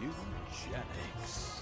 Mewgenics.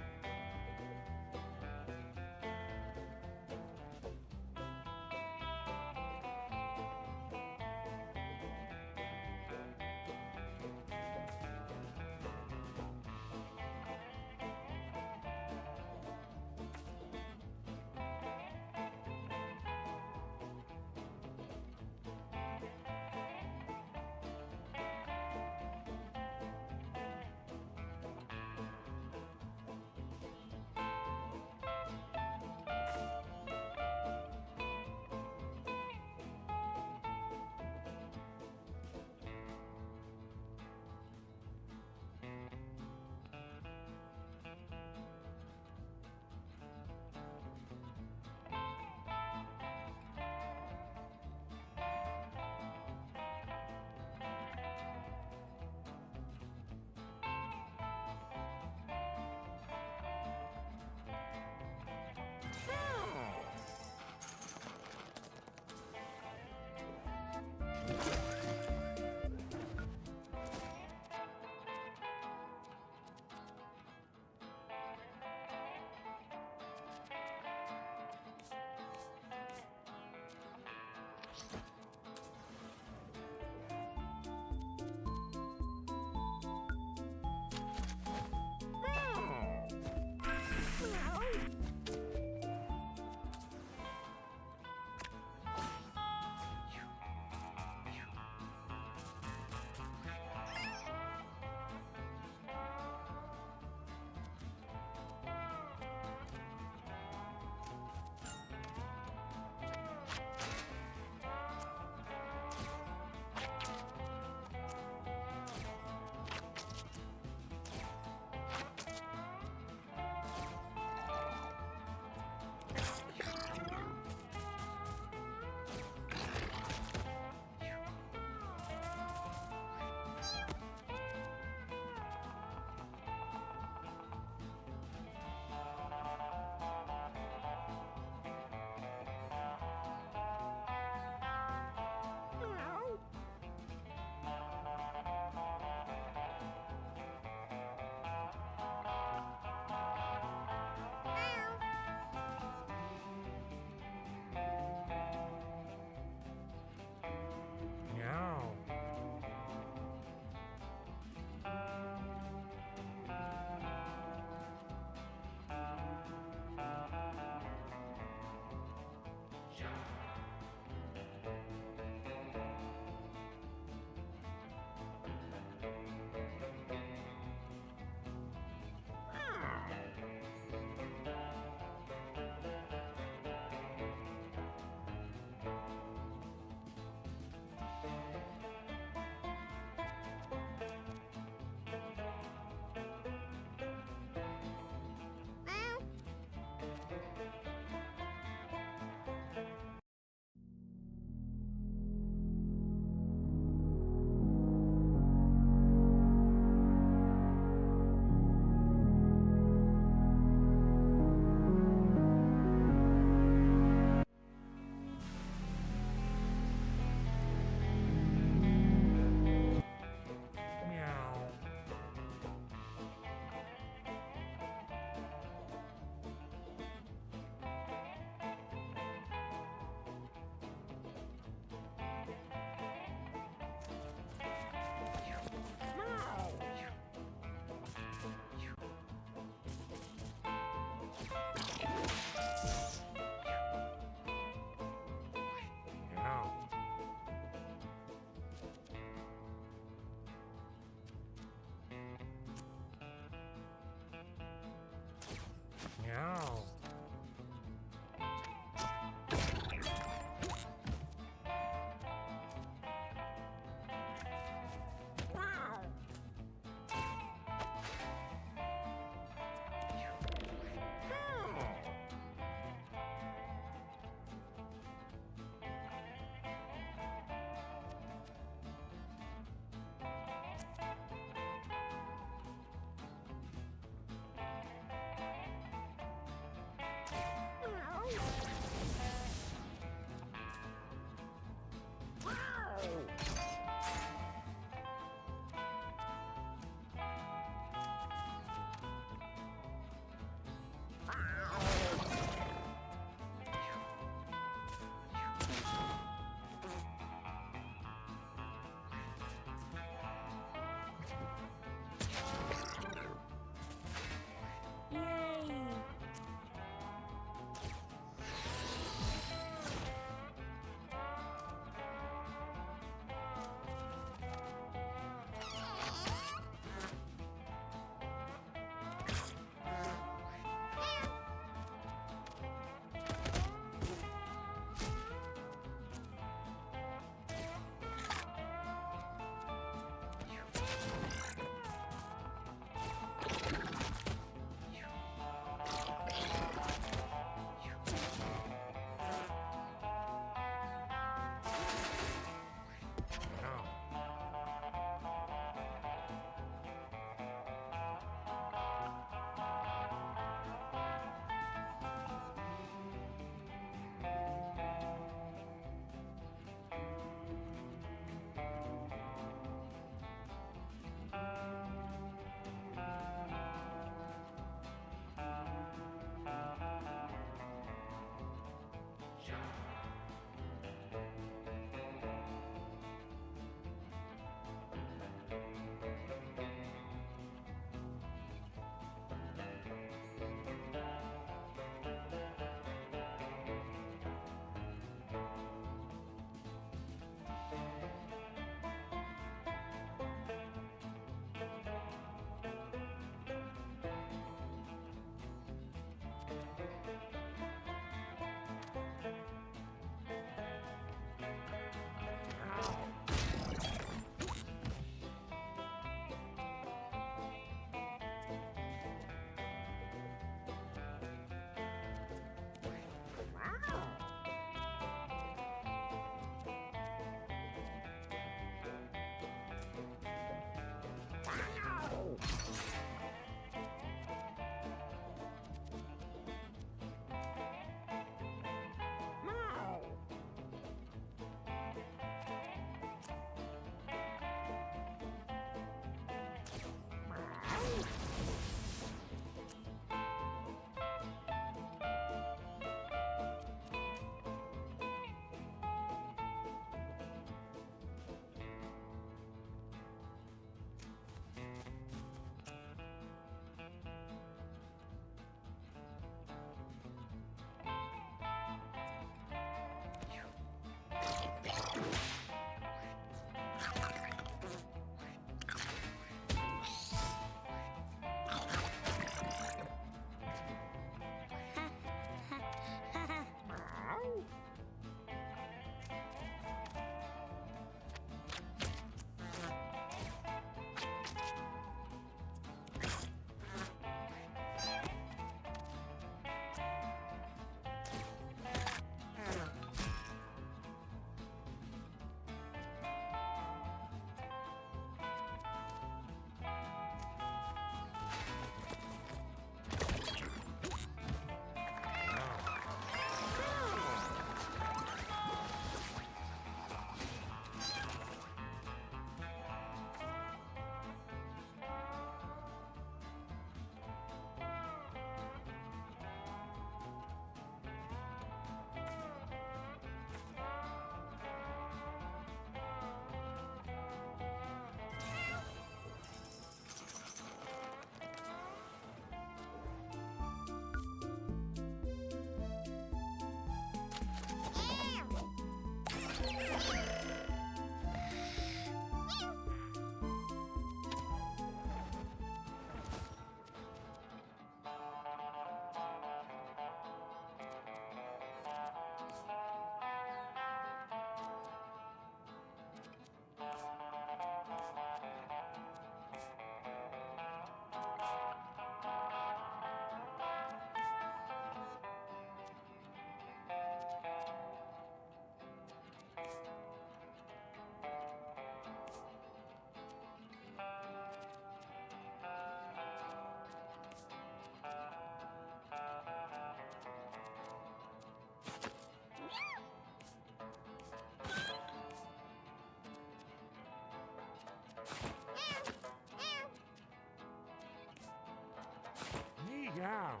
down.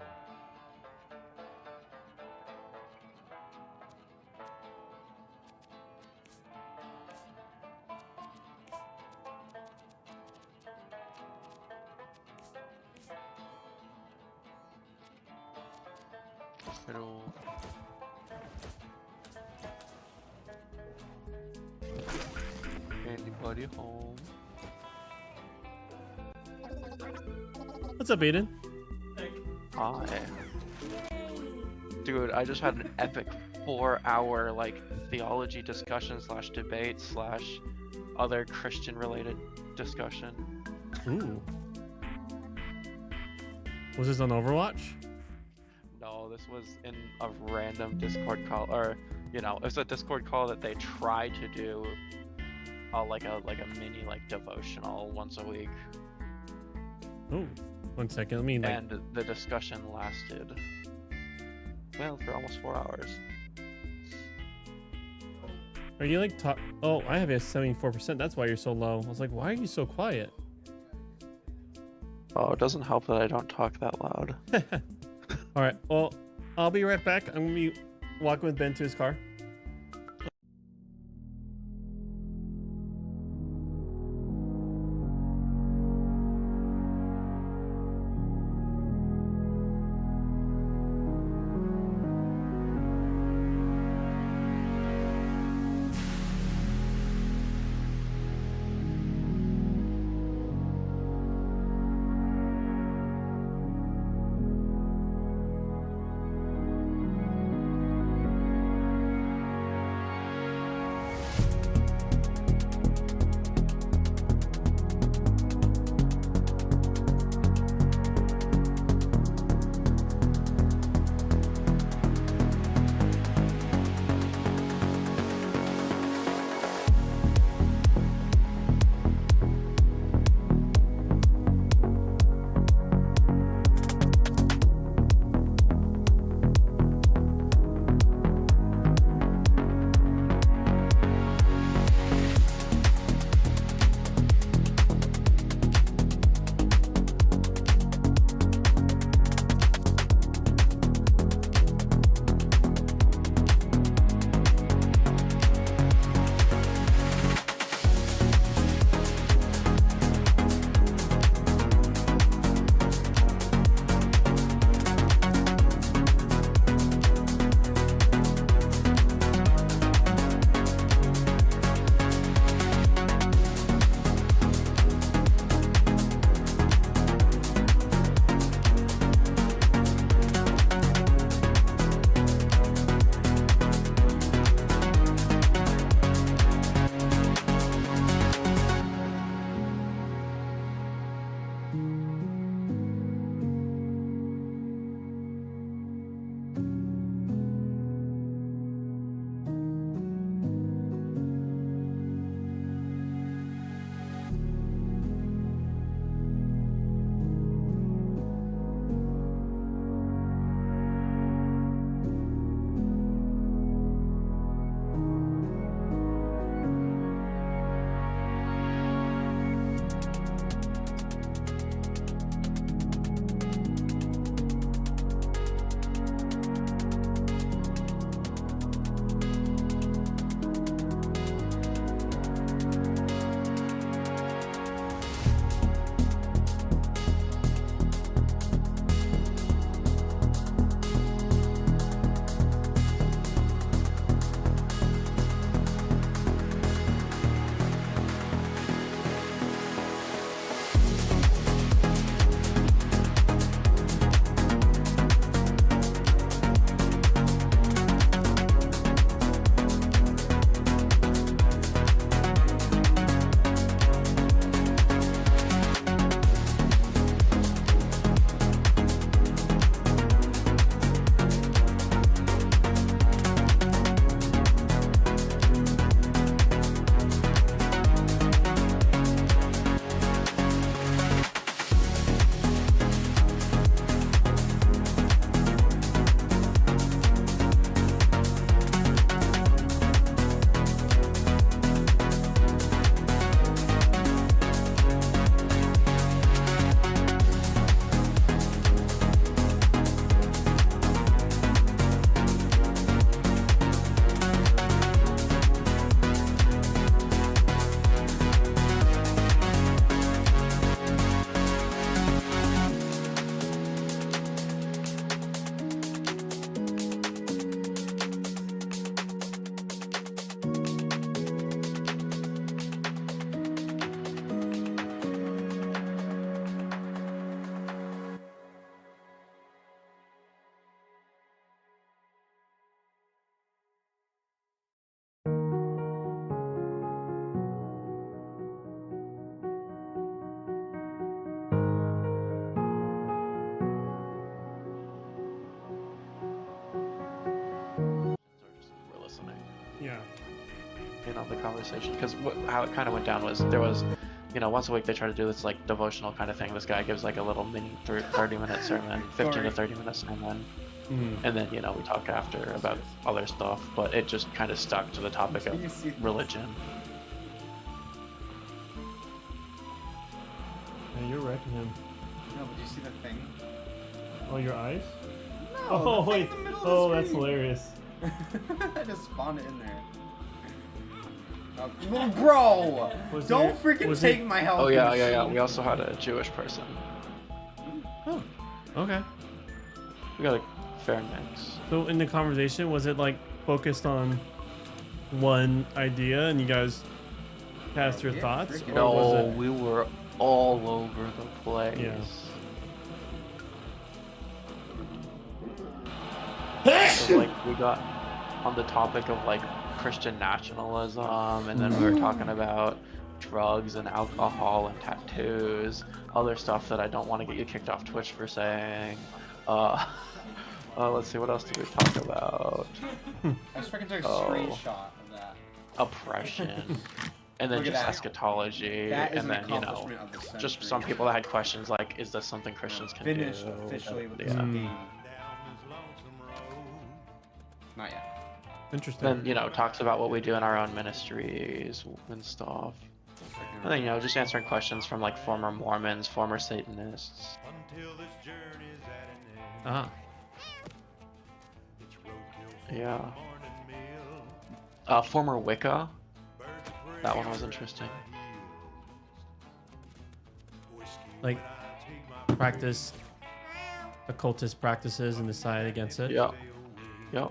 Hello. Anybody home? What's up, Aiden? Hi. Dude, I just had an epic 4-hour like theology discussion slash debate slash other Christian related discussion. Ooh. Was this on Overwatch? No, this was in a random Discord call, or you know, it's a Discord call that they try to do, like a mini like devotional once a week. Oh, 1 second. Let me like. And the discussion lasted, well, for almost 4 hours. Are you like talk? Oh, I have a 74%. That's why you're so low. I was like, why are you so quiet? Oh, it doesn't help that I don't talk that loud. All right. Well, I'll be right back. I'm gonna be walking with Ben to his car. the conversation because how it kind of went down was there was, once a week they try to do this like devotional kind of thing. This guy gives like a little mini 30-minute sermon, 15 to 30-minute sermon, and then we talk after about other stuff. But it just kind of stuck to the topic of religion. Yeah, you're wrecking him. No, but do you see the thing? Oh, your eyes? No, Oh the thing wait! in the middle of Oh, the that's screen. hilarious. I just spawned it in there. Bro! Was Don't there- freaking was take it- my health. Oh yeah. machine. We also had a Jewish person. Oh, okay. We got a fair mix. So in the conversation, was it like focused on one idea, and you guys cast your Yeah, thoughts, freaking- or was No, it? we were all over the place. Yeah. So, like we got on the topic of like Christian nationalism, and then we were talking about drugs and alcohol and tattoos, other stuff that I don't want to get you kicked off Twitch for saying. Let's see, what else did we talk about? I just freaking took a screenshot of that. Oppression, and then Look at just that. eschatology, That is and an then accomplishment of the just century. some people that had questions like, is this something Christians can Finished do? officially with Yeah. this game. Not yet. Interesting. Then talks about what we do in our own ministries and stuff. And then just answering questions from like former Mormons, former Satanists. Ah. Yeah. Former Wicca. That one was interesting. Like practice occultist practices and decide against it. Yeah. Yeah.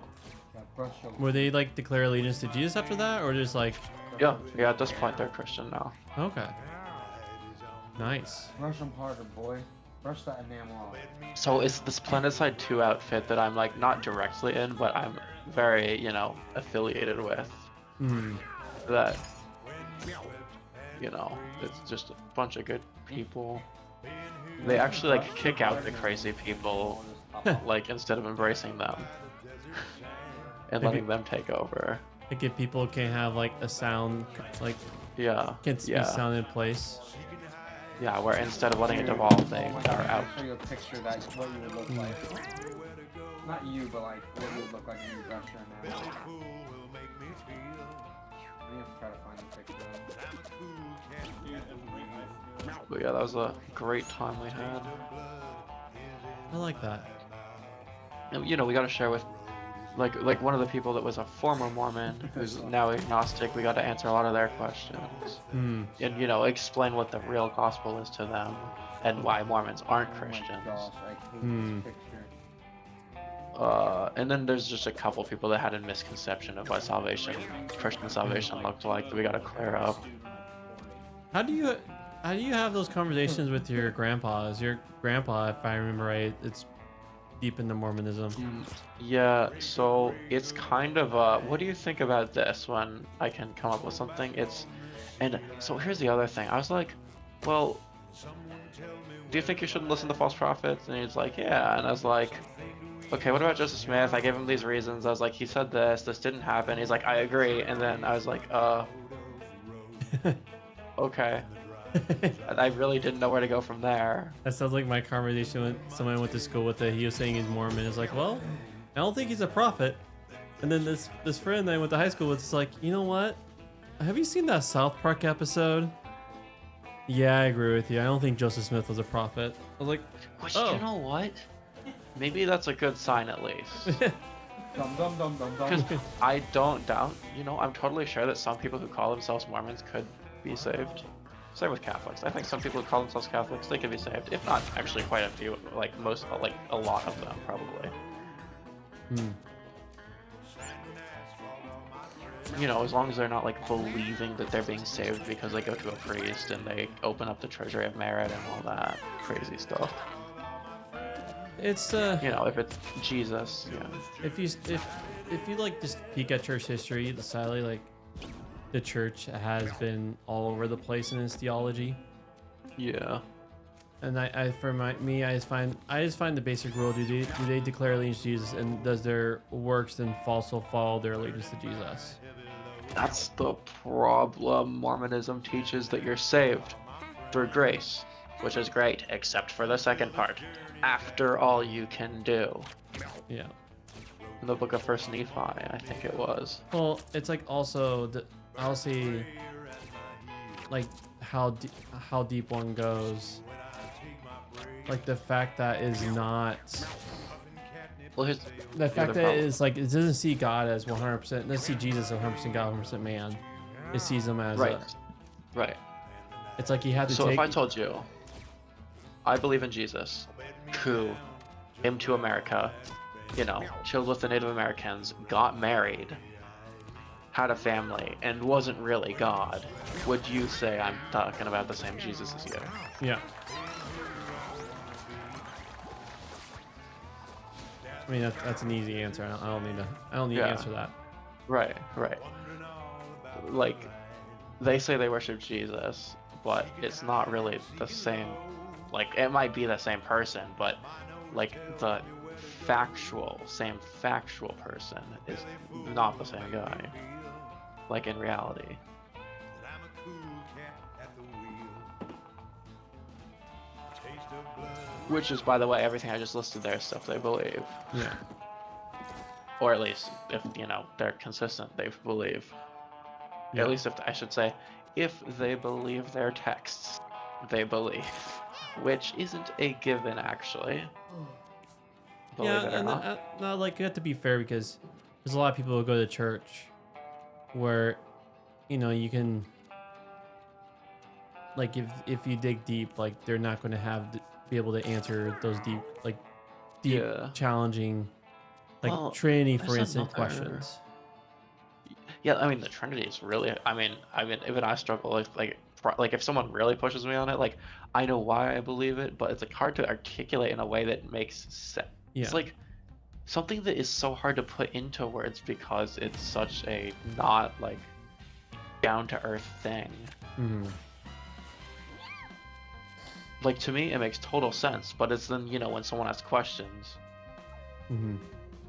Were they like declare allegiance to Jesus after that, or just like? Yeah. Yeah. At this point, they're Christian now. Okay. Nice. Brush them harder, boy. Brush that enamel off. So it's the Splendicide 2 outfit that I'm like not directly in, but I'm very, affiliated with. Hmm. That, it's just a bunch of good people. They actually like kick out the crazy people, like instead of embracing them and Maybe- letting them take over. Like if people can't have like a sound, like Yeah. can't be Yeah. sound in place. Yeah. Where instead of letting it devolve, they are out. Show you a picture that what you would look like. Not you, but like what you would look like when you brush your enamel. I need to try to find a picture. But yeah, that was a great time we had. I like that. And, we got to share with, like one of the people that was a former Mormon who's now agnostic. We got to answer a lot of their questions, Hmm. and explain what the real gospel is to them, and why Mormons aren't Oh Christians. my gosh, I hate Hmm. this picture. And then there's just a couple people that had a misconception of what Christian salvation looked like that we got to clear up. How do you have those conversations with your grandpa? Is your grandpa, if I remember right, it's deep into Mormonism? Yeah, so it's kind of what do you think about this when I can come up with something? And so here's the other thing. I was like, well, do you think you shouldn't listen to false prophets? And he's like, yeah. And I was like, okay, what about Joseph Smith? I gave him these reasons. I was like, he said this didn't happen. He's like, I agree. And then I was like, okay. And I really didn't know where to go from there. That sounds like my conversation with someone I went to school with that he was saying he's Mormon. It's like, well, I don't think he's a prophet. And then this friend that I went to high school with is like, you know what? Have you seen that South Park episode? Yeah, I agree with you. I don't think Joseph Smith was a prophet. I was like, Which, Oh. you know what? Maybe that's a good sign at least. Dum dum dum dum Because dum. I don't doubt, I'm totally sure that some people who call themselves Mormons could be saved. Same with Catholics. I think some people who call themselves Catholics, they could be saved. If not, actually quite a few, like a lot of them probably. hmm. As long as they're not like believing that they're being saved because they go to a priest and they open up the treasury of merit and all that crazy stuff. It's If it's Jesus, yeah. if you like just peek at church history, sadly, like the church has been all over the place in its theology. Yeah. And I just find the basic rule: do they declare allegiance to Jesus, and does their works then also follow their allegiance to Jesus? That's the problem. Mormonism teaches that you're saved through grace, which is great, except for the second part. After all you can do. Yeah. In the book of First Nephi, I think it was. Well, it's like also I'll see like how deep one goes. Like the fact that is not. Well, here's The fact that problem. is like it doesn't see God as 100%. It doesn't see Jesus as 100% God, 100% man. It sees him as Right. Right. It's like you have to So take. if I told you, I believe in Jesus, who came to America, you know, chilled with the Native Americans, got married, had a family, and wasn't really God, would you say I'm talking about the same Jesus as you? Yeah. I mean that's an easy answer. I don't need to Yeah. answer that. Right, right. Like, they say they worship Jesus, but it's not really the same. Like, it might be the same person, but like the same factual person is not the same guy. Like in reality. Which is, by the way, everything I just listed there is stuff they believe. Yeah. Or at least, if, you know, they're consistent, they believe. Yeah. At least, if I should say, if they believe their texts, they believe. Which isn't a given, actually. Believe Yeah, it or and not. no, like you have to be fair because there's a lot of people who go to church where, you know, you can, like, if you dig deep, like they're not going to be able to answer those deep, Yeah. challenging, like Well, Trinity, for there's instance, another- questions. Yeah, I mean, the Trinity is really. I mean, even I struggle with like if someone really pushes me on it, like I know why I believe it, but it's like hard to articulate in a way that makes sense. Yeah. It's like something that is so hard to put into words because it's such a not like down to earth thing. Mm-hmm. Like to me, it makes total sense, but it's then, you know, when someone asks questions, Mm-hmm.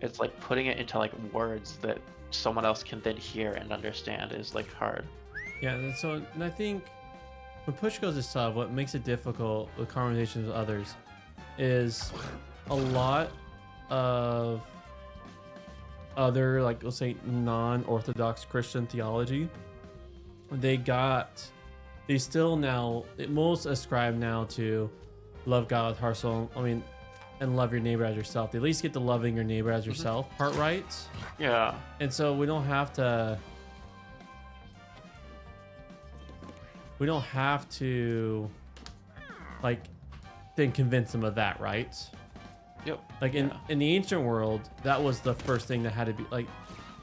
it's like putting it into like words that someone else can then hear and understand is like hard. Yeah, and I think when push goes to shove, what makes it difficult with conversations with others is a lot of other, like, let's say non-Orthodox Christian theology. They still now, most ascribe now to love God with heart, soul, and love your neighbor as yourself. They at least get the loving your neighbor as yourself part right. Yeah. And so we don't have to like then convince them of that, right? Yep. Like in the ancient world, that was the first thing that had to be, like,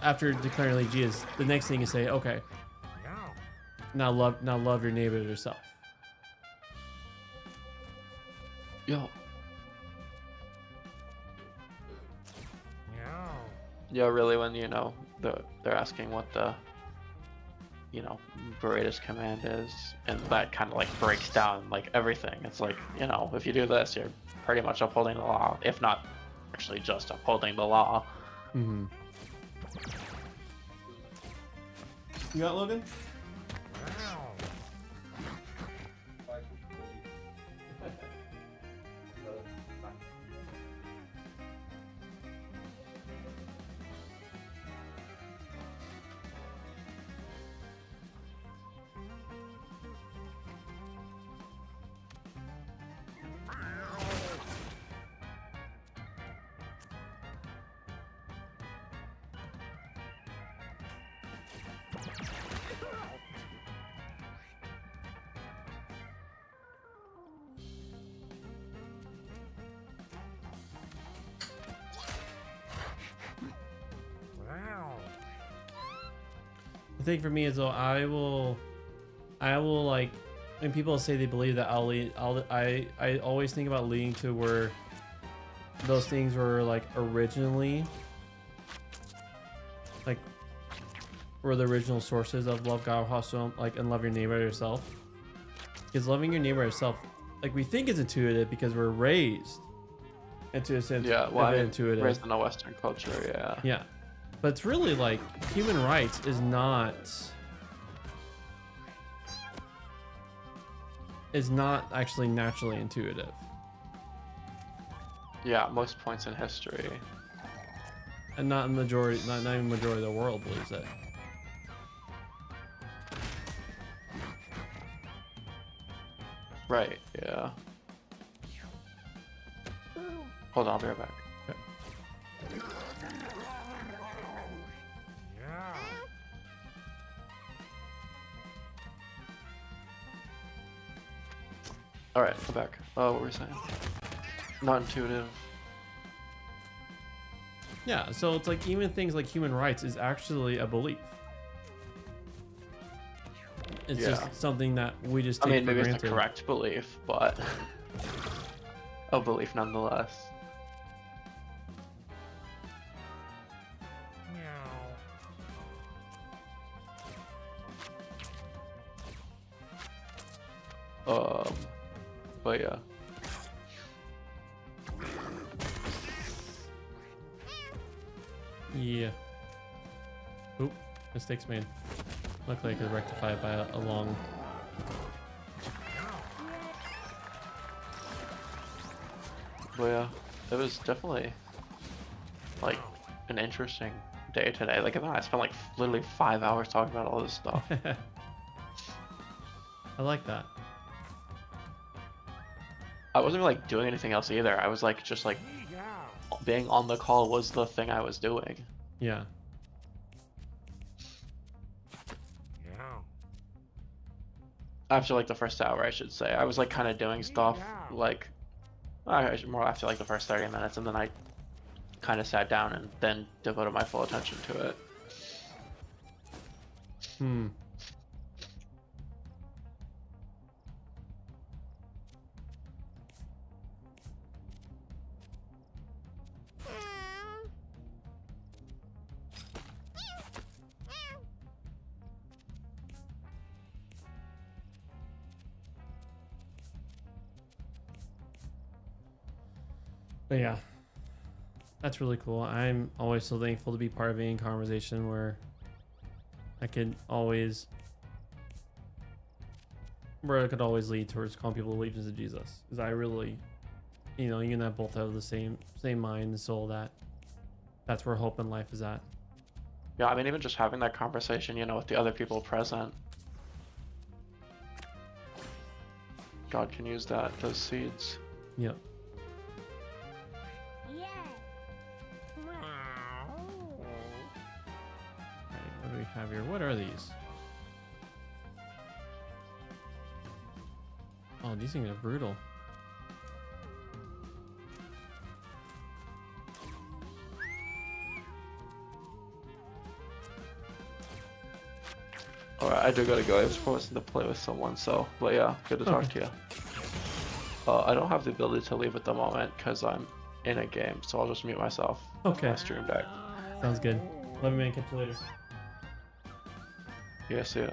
after declaring allegiance, the next thing is say, okay, now love your neighbor as yourself. Yo. Yeah, really, when, you know, they're asking what the, you know, greatest command is, and that kind of like breaks down like everything. It's like, you know, if you do this, you're pretty much upholding the law, if not actually just upholding the law. Mm-hmm. You got Logan? The thing for me is, though, I will like, when people say they believe that I always think about leading to where those things were like originally, like, were the original sources of love God, hostile, like, and love your neighbor as yourself. Because loving your neighbor as yourself, like, we think it's intuitive because we're raised into a sense. Yeah, well, of intuitive. raised in a Western culture, yeah. Yeah. But it's really like human rights is not actually naturally intuitive. Yeah, most points in history. And not majority, not even majority of the world believes it. Right, yeah. Hold on, I'll be right back. Alright, I'm back. Oh, what were we saying? Not intuitive. Yeah, so it's like even things like human rights is actually a belief. It's Yeah. just something that we just I take mean, for maybe granted. it's the correct belief, but a belief nonetheless. But yeah. Yeah. Oop, mistakes made. Luckily I could rectify it by a long... But yeah, it was definitely like an interesting day today. Like, I spent like literally 5 hours talking about all this stuff. I like that. I wasn't like doing anything else either. I was like just like being on the call was the thing I was doing. Yeah. After like the first hour, I should say, I was like kind of doing stuff like more after like the first 30 minutes, and then I kind of sat down and then devoted my full attention to it. Hmm. But yeah, that's really cool. I'm always so thankful to be part of any conversation where I could always lead towards calling people allegiance to Jesus. Because I really, you know, you and I both have the same mind and soul that's where hope in life is at. Yeah, I mean, even just having that conversation, you know, with the other people present. God can use those seeds. Yep. What do we have here? What are these? Oh, these things are brutal. Alright, I do gotta go. I was supposed to play with someone, so, but yeah, good to talk to you. I don't have the ability to leave at the moment because I'm in a game, so I'll just mute myself. Okay. My stream deck. Sounds good. Love you, man. Catch you later. Yeah, see ya.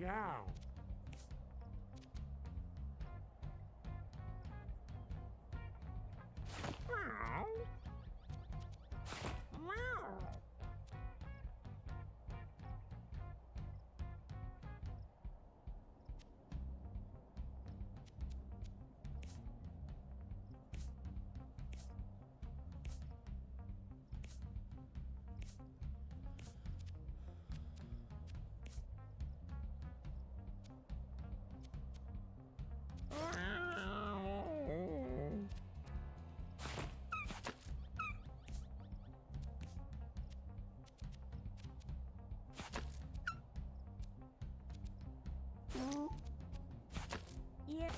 go. Wow. Wow. Yeah.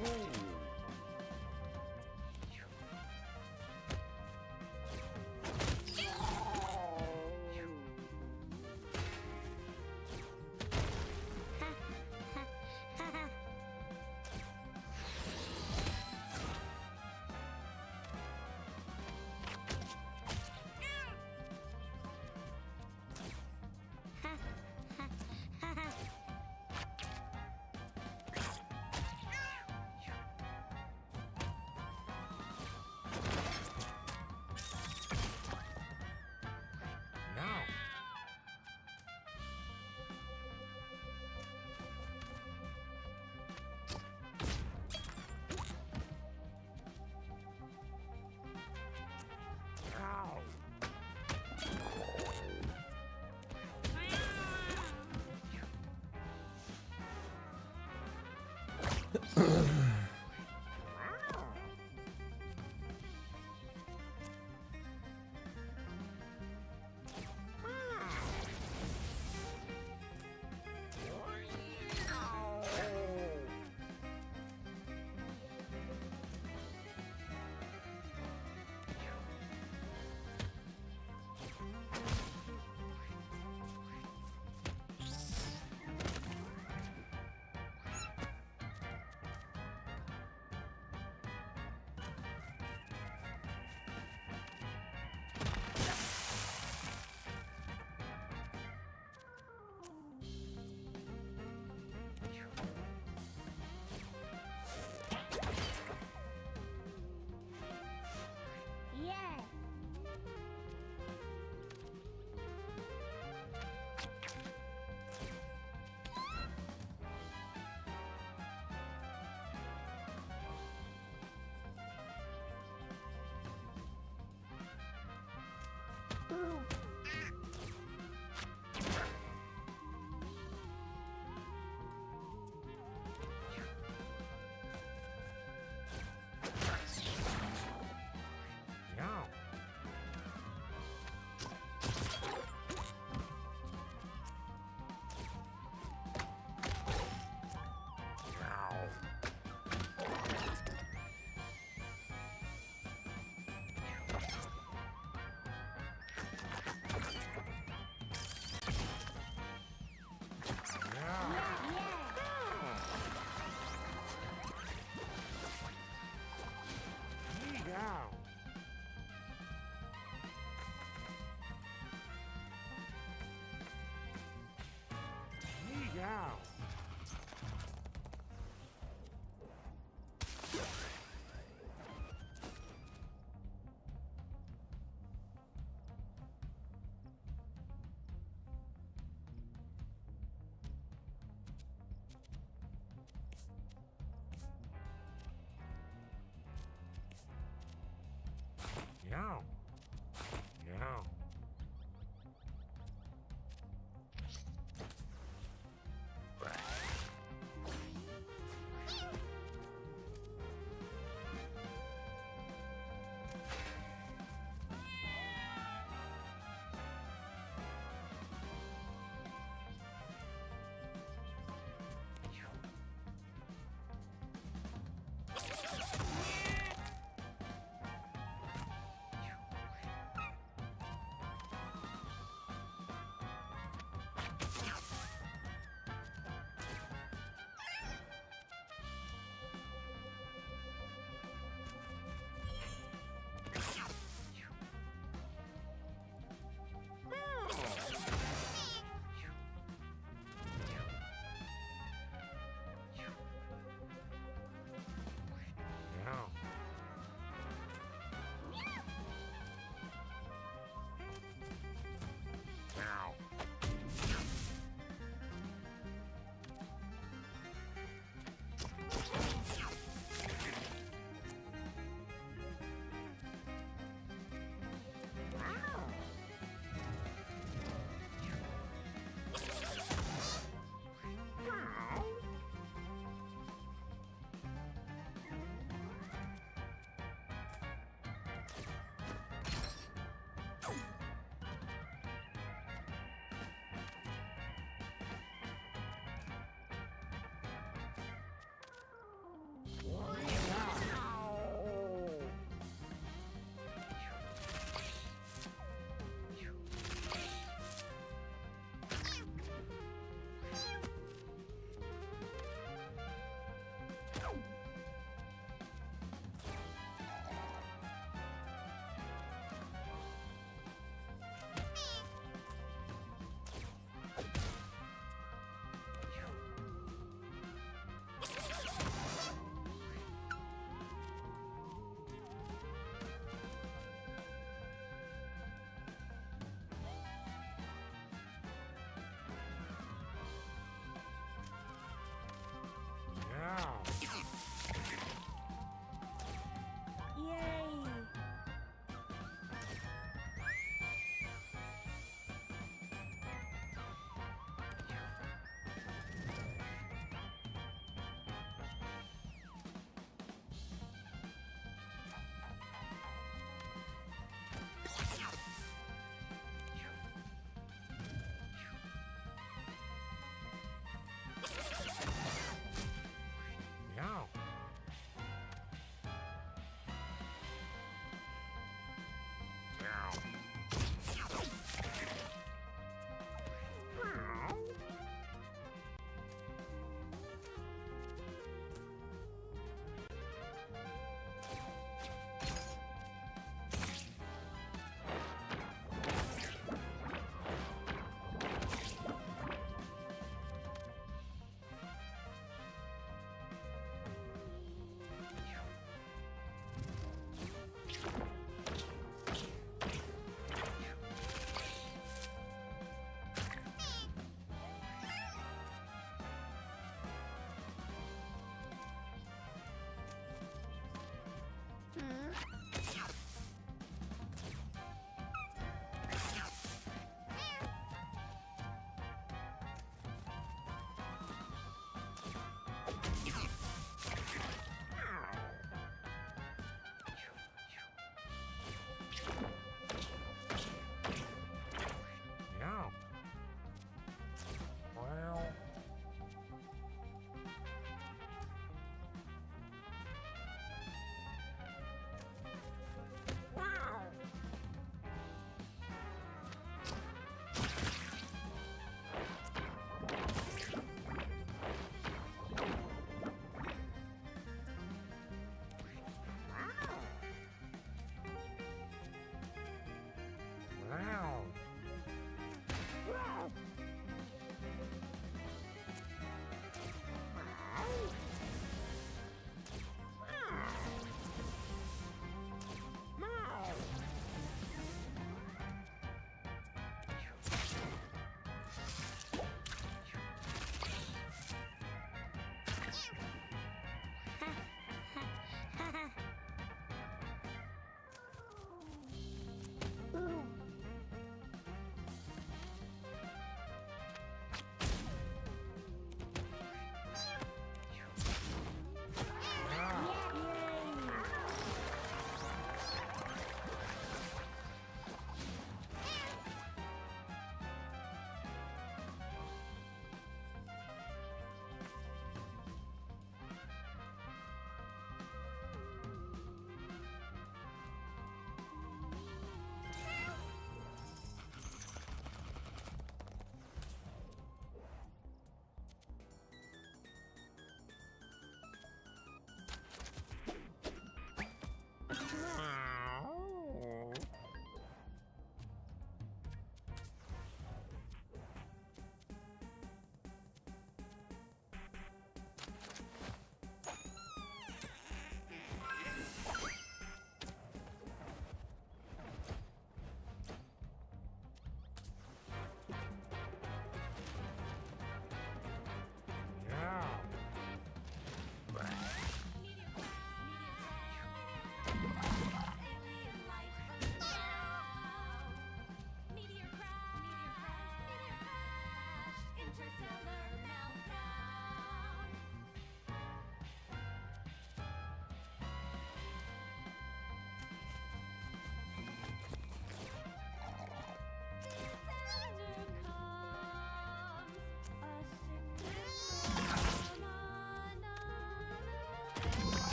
Yeah.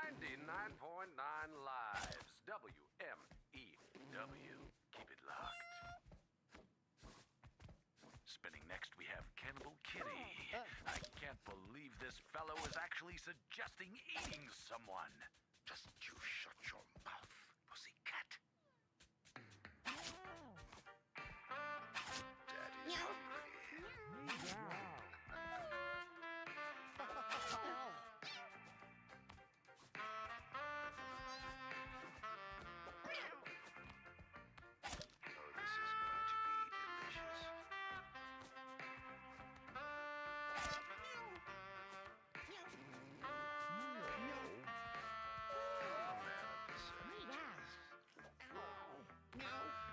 99.9 lives. WMEW. Keep it locked. Spinning next, we have Cannibal Kitty. I can't believe this fellow is actually suggesting eating someone. Just you shut your mouth, pussycat. Daddy's hungry. Oh, this is going to be delicious.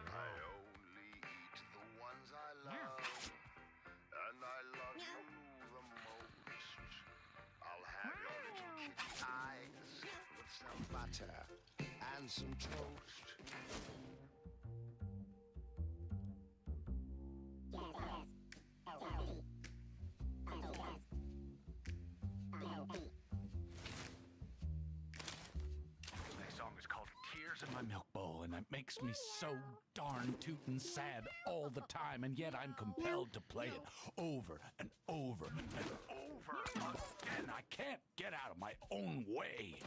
I only eat the ones I love, and I love you the most. I'll have your little kitty eyes with some butter and some toast. Next song is called Tears in My Milk Bowl, and it makes me so darn tootin' sad all the time, and yet I'm compelled to play it over and over and over again. I can't get out of my own way.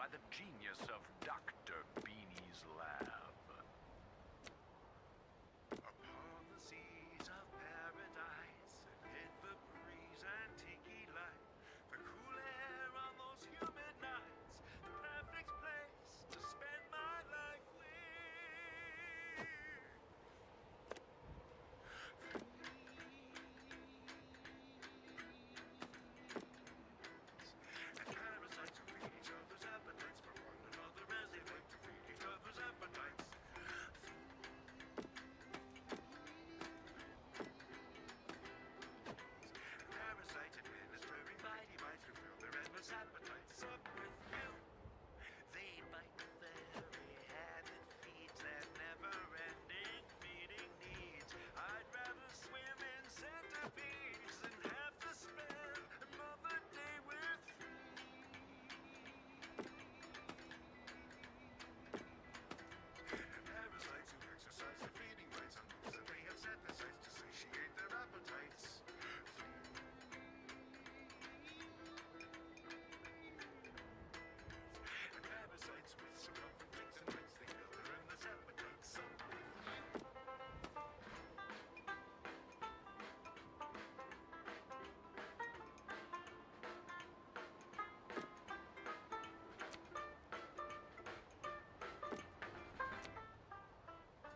by the genius of Dr. Beanie's lab. Upon the seas of paradise, amid the breeze and tiki light, the cool air on those humid nights, the perfect place to spend my life with. And parasites who feed each other's appetites for one another as they fight to feed each other's appetites. Parasites administering bitey bites to fill their endless appetites up with you. They bite the very hand that feeds their never-ending feeding needs. I'd rather swim in centipedes than have to spend another day with parasites who exercise their feeding rights on moves that they have set their sights to satiate their appetites. And parasites with circumference and rights, they fill their endless appetites up with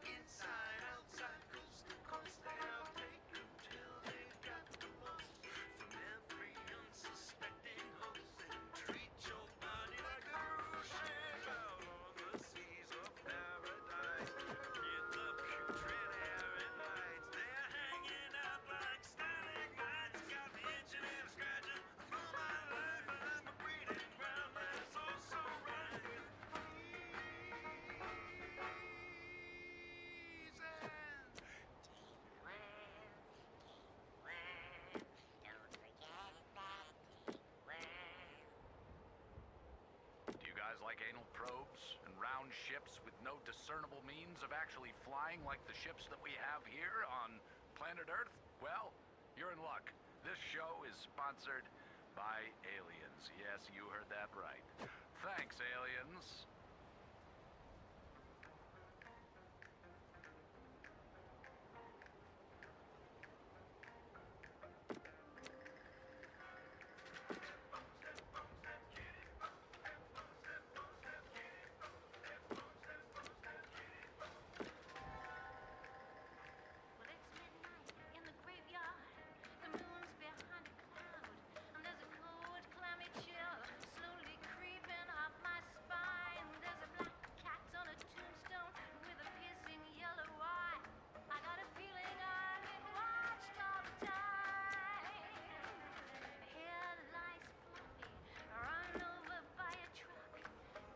inside, outside, coast to coast, they'll take you till they've got the most from every unsuspecting host and treat your body like a cruise ship out on the seas of paradise. Get the putrid air and lights, they're hanging out like stalagmites. Got me itching and scratching for my life, and I'm a breeding ground that's also right with Do you guys like anal probes and round ships with no discernible means of actually flying like the ships that we have here on planet Earth? Well, you're in luck. This show is sponsored by aliens. Yes, you heard that right. Thanks, aliens. Well, it's midnight in the graveyard. The moon's behind a cloud, and there's a cold, clammy chill slowly creeping up my spine. There's a black cat on a tombstone with a piercing yellow eye. I got a feeling I'm being watched all the time. Hair lies fluffy, run over by a truck,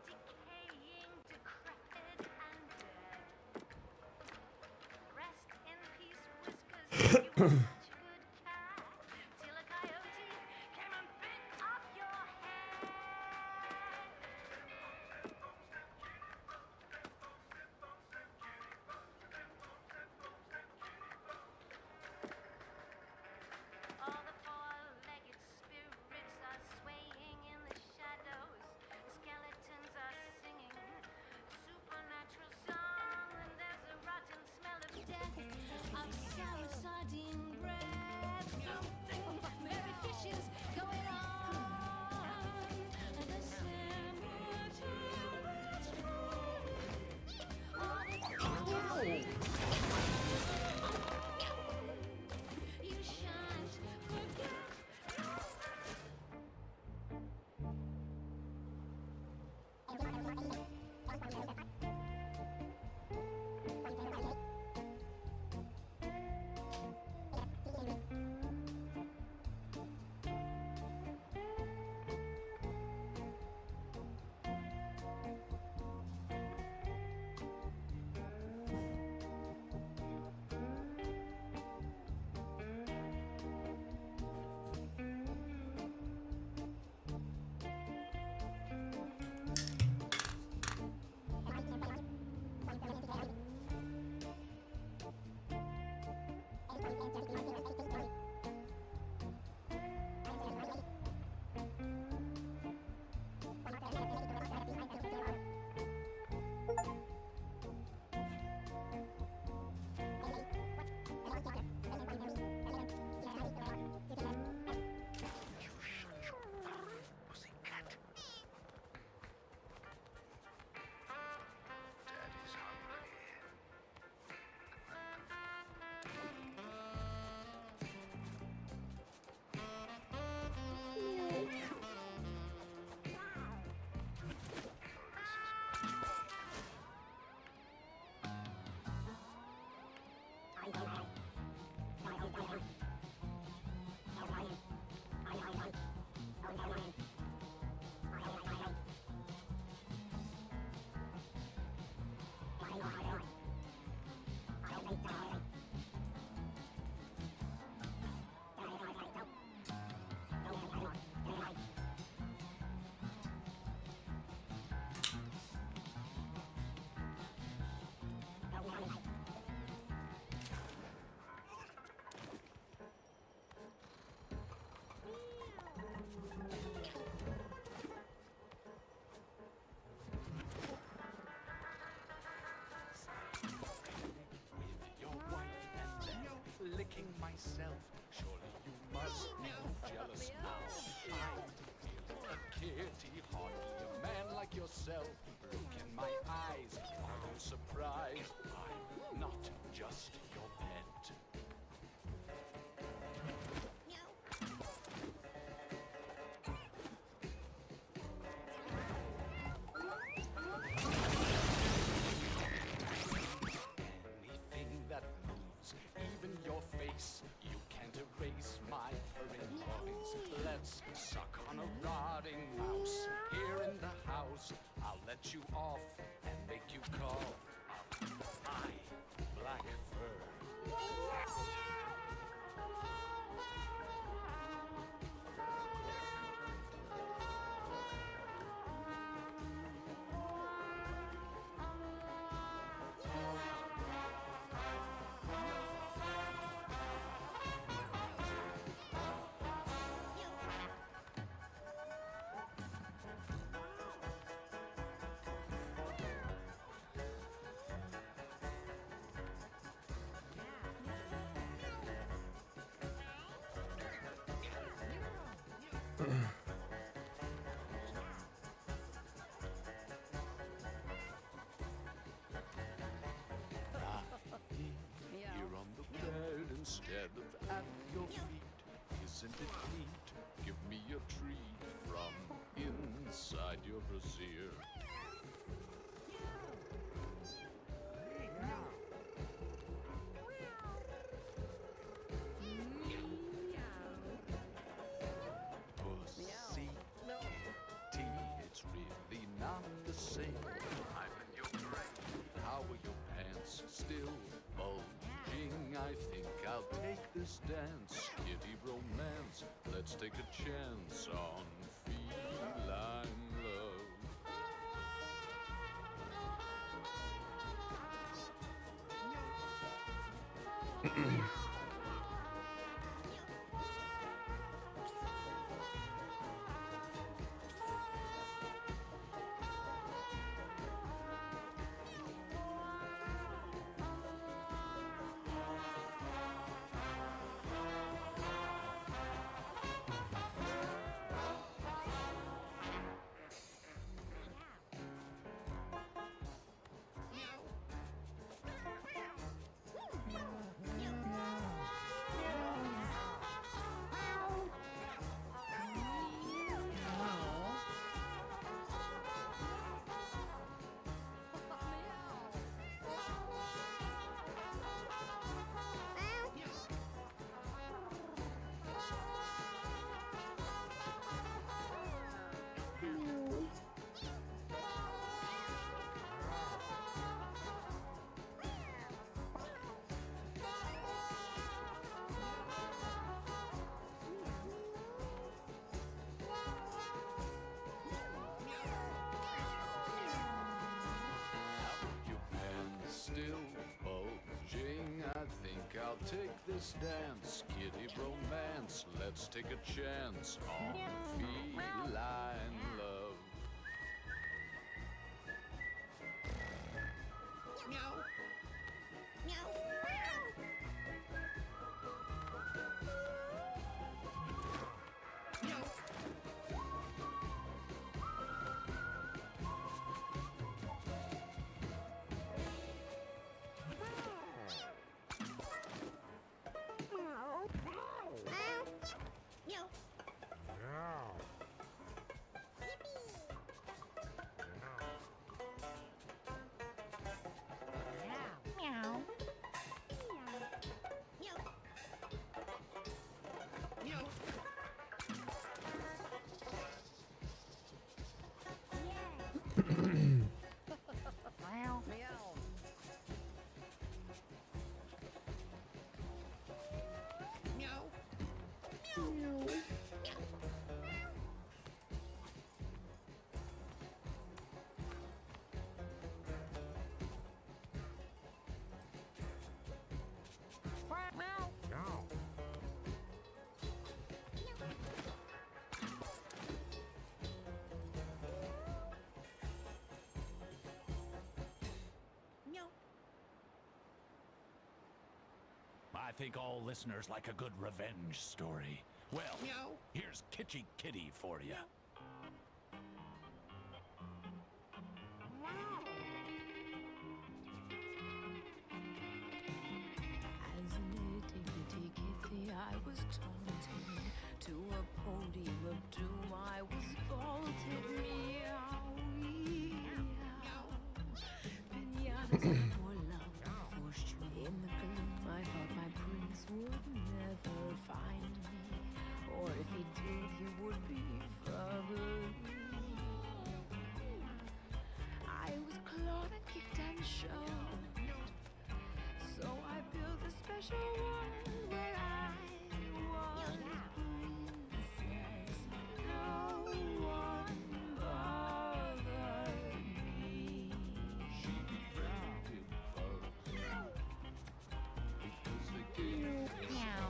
decaying, decrepit, and dead. Rest in peace, Whiskers. You were such a good cat till a coyote came and bit off your head. All the four-legged spirits are swaying in the shadows. Skeletons are singing supernatural song, and there's a rotten smell of death, of sour sardine bread. king myself. Surely you must be jealous now. I'm a kitty, hardly a man like yourself. Look in my eyes, are you surprised? I'm not just your pet. Anything that moves, even your face, you can't erase my furry claws. Let's suck on a rotting mouse here in the house. I'll let you off and make you call my black fur. Here on the bed instead of at your feet. Isn't it neat? Give me a treat from inside your brassiere. Pussy, tea, it's really not the same. I'm in your brain. How are your pants still bulging? I think I'll take this dance. Kitty romance, let's take a chance on feline love. Your pants still bulging. I think I'll take this dance. Kitty romance, let's take a chance on feline love. think all listeners like a good revenge story. Well, here's Kitty Kitty for you. As an itty-bitty kitty, I was taunted. To a podium of doom, I was vaulted. Meow, meow. Pinatas and more love forced you in the gloom. I thought my prince would never find me, or if he did, he would be further. I was clawed and kicked and shoved, so I built a special world where I was princess. No one bothered me. Meow.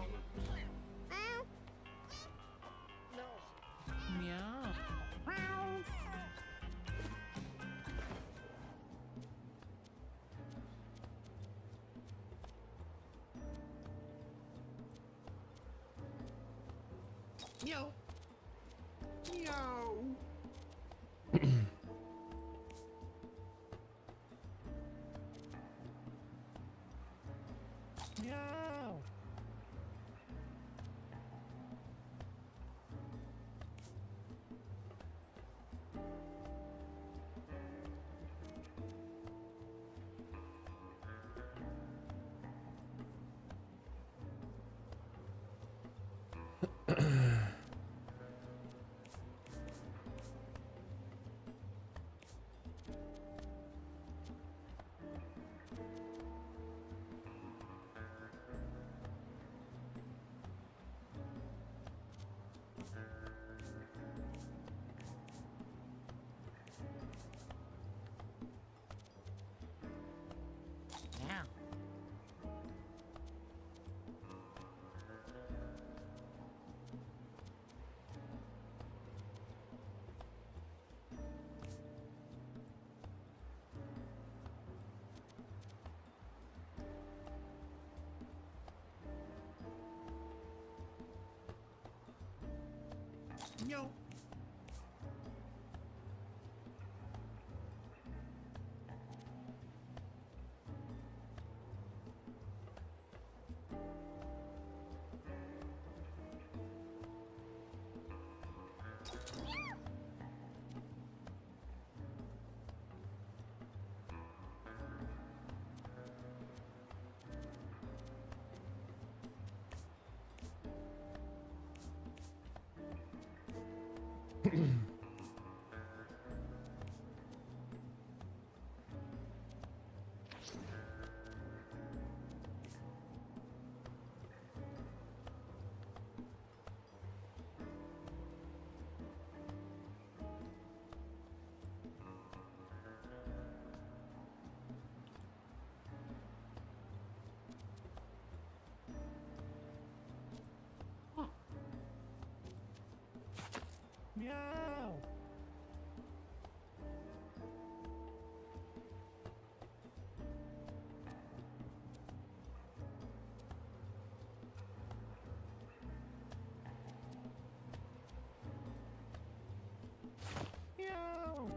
Meow. Meow. No. Meow. Meow.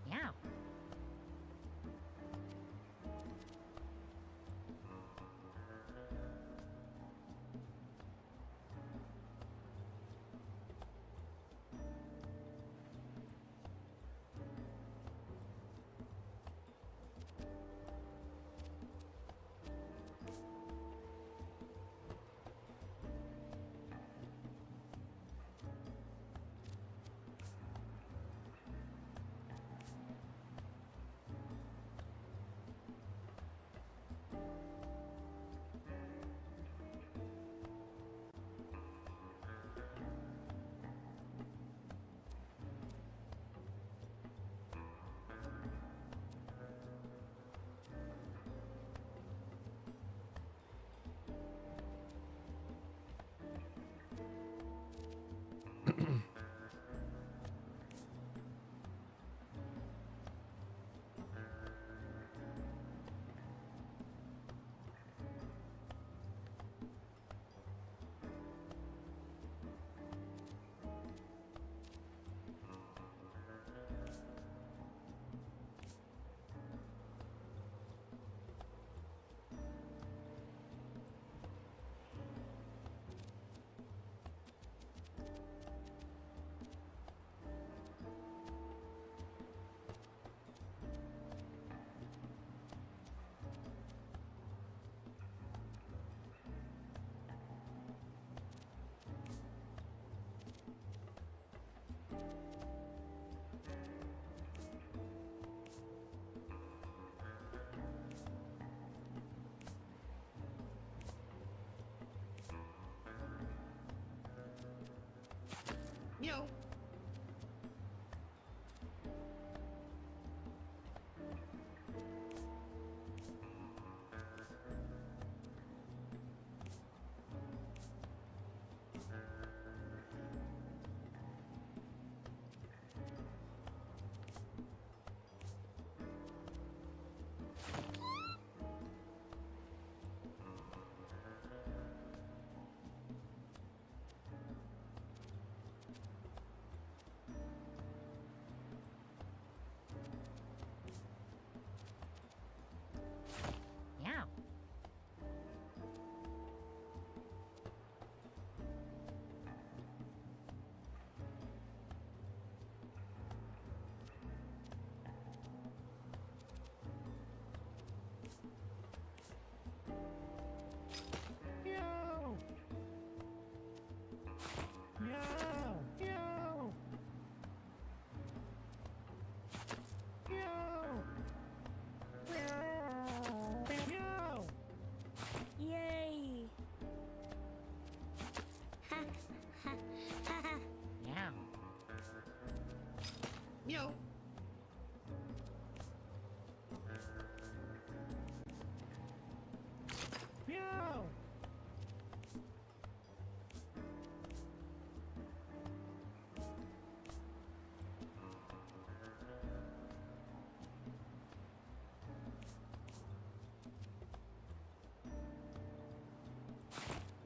Meow.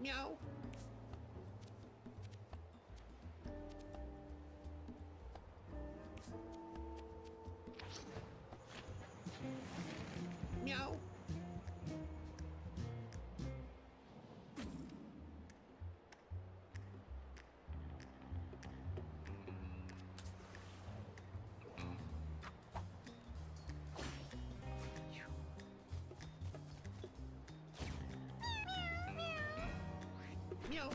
Meow. Meow. Meow.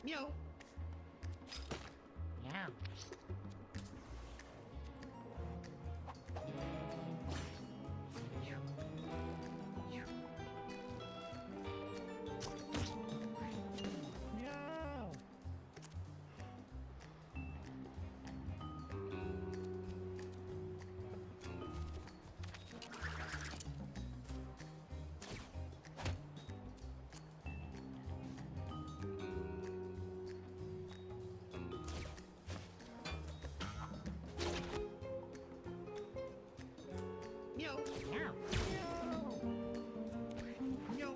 Meow. Meow. Meow. Meow. Meow.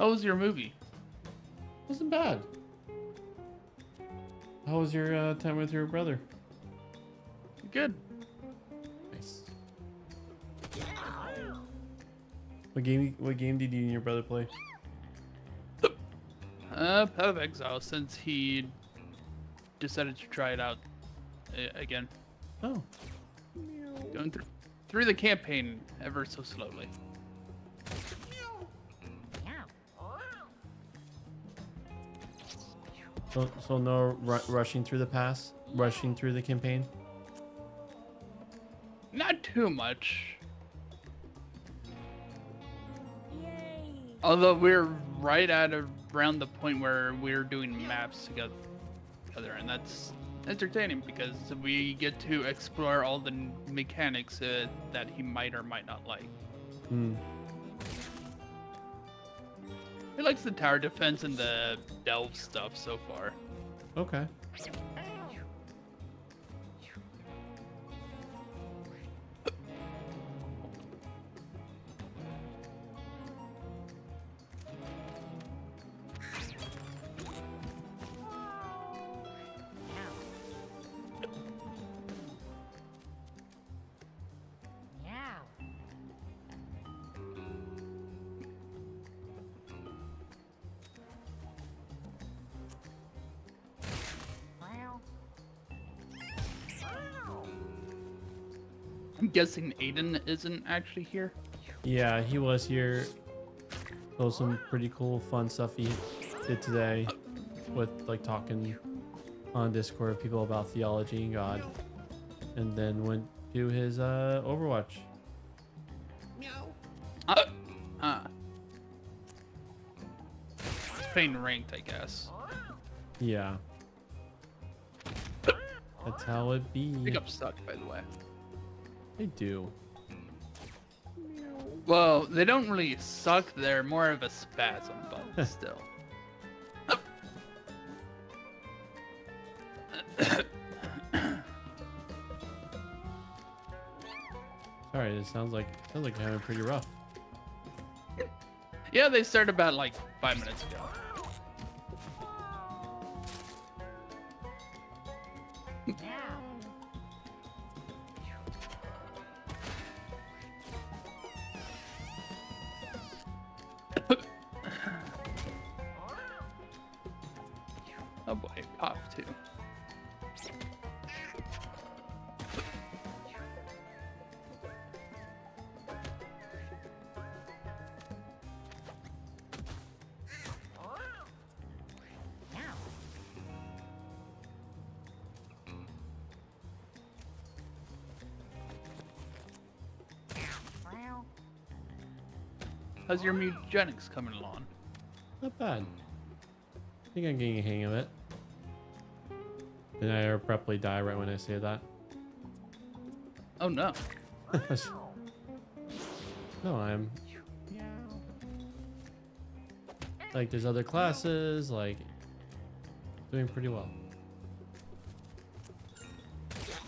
How was your movie? Wasn't bad. How was your time with your brother? Good. Nice. What game did you and your brother play? Path of Exile, since he decided to try it out again. Oh, Going through the campaign ever so slowly. so no rushing through the pass, rushing through the campaign. Not too much. Although we're right at around the point where we're doing maps together, and that's entertaining because we get to explore all the mechanics that he might or might not like. Hmm. He likes the tower defense and the delve stuff so far. Okay. I'm guessing Aiden isn't actually here. Yeah, he was here. So some pretty cool, fun stuff he did today, with like talking on Discord with people about theology and God, and then went to his Overwatch. Playing ranked, I guess. Yeah. That's how it be. Pickups suck, by the way. They do. Well, they don't really suck. They're more of a spasm, but still. Sorry, it sounds like you're having pretty rough. Yeah, they started about like 5 minutes ago. Oh boy, pop too. How's your Mewgenics coming along? Not bad. I think I'm getting a hang of it. Did I abruptly die right when I say that? Oh no. No, I'm like, there's other classes, like doing pretty well.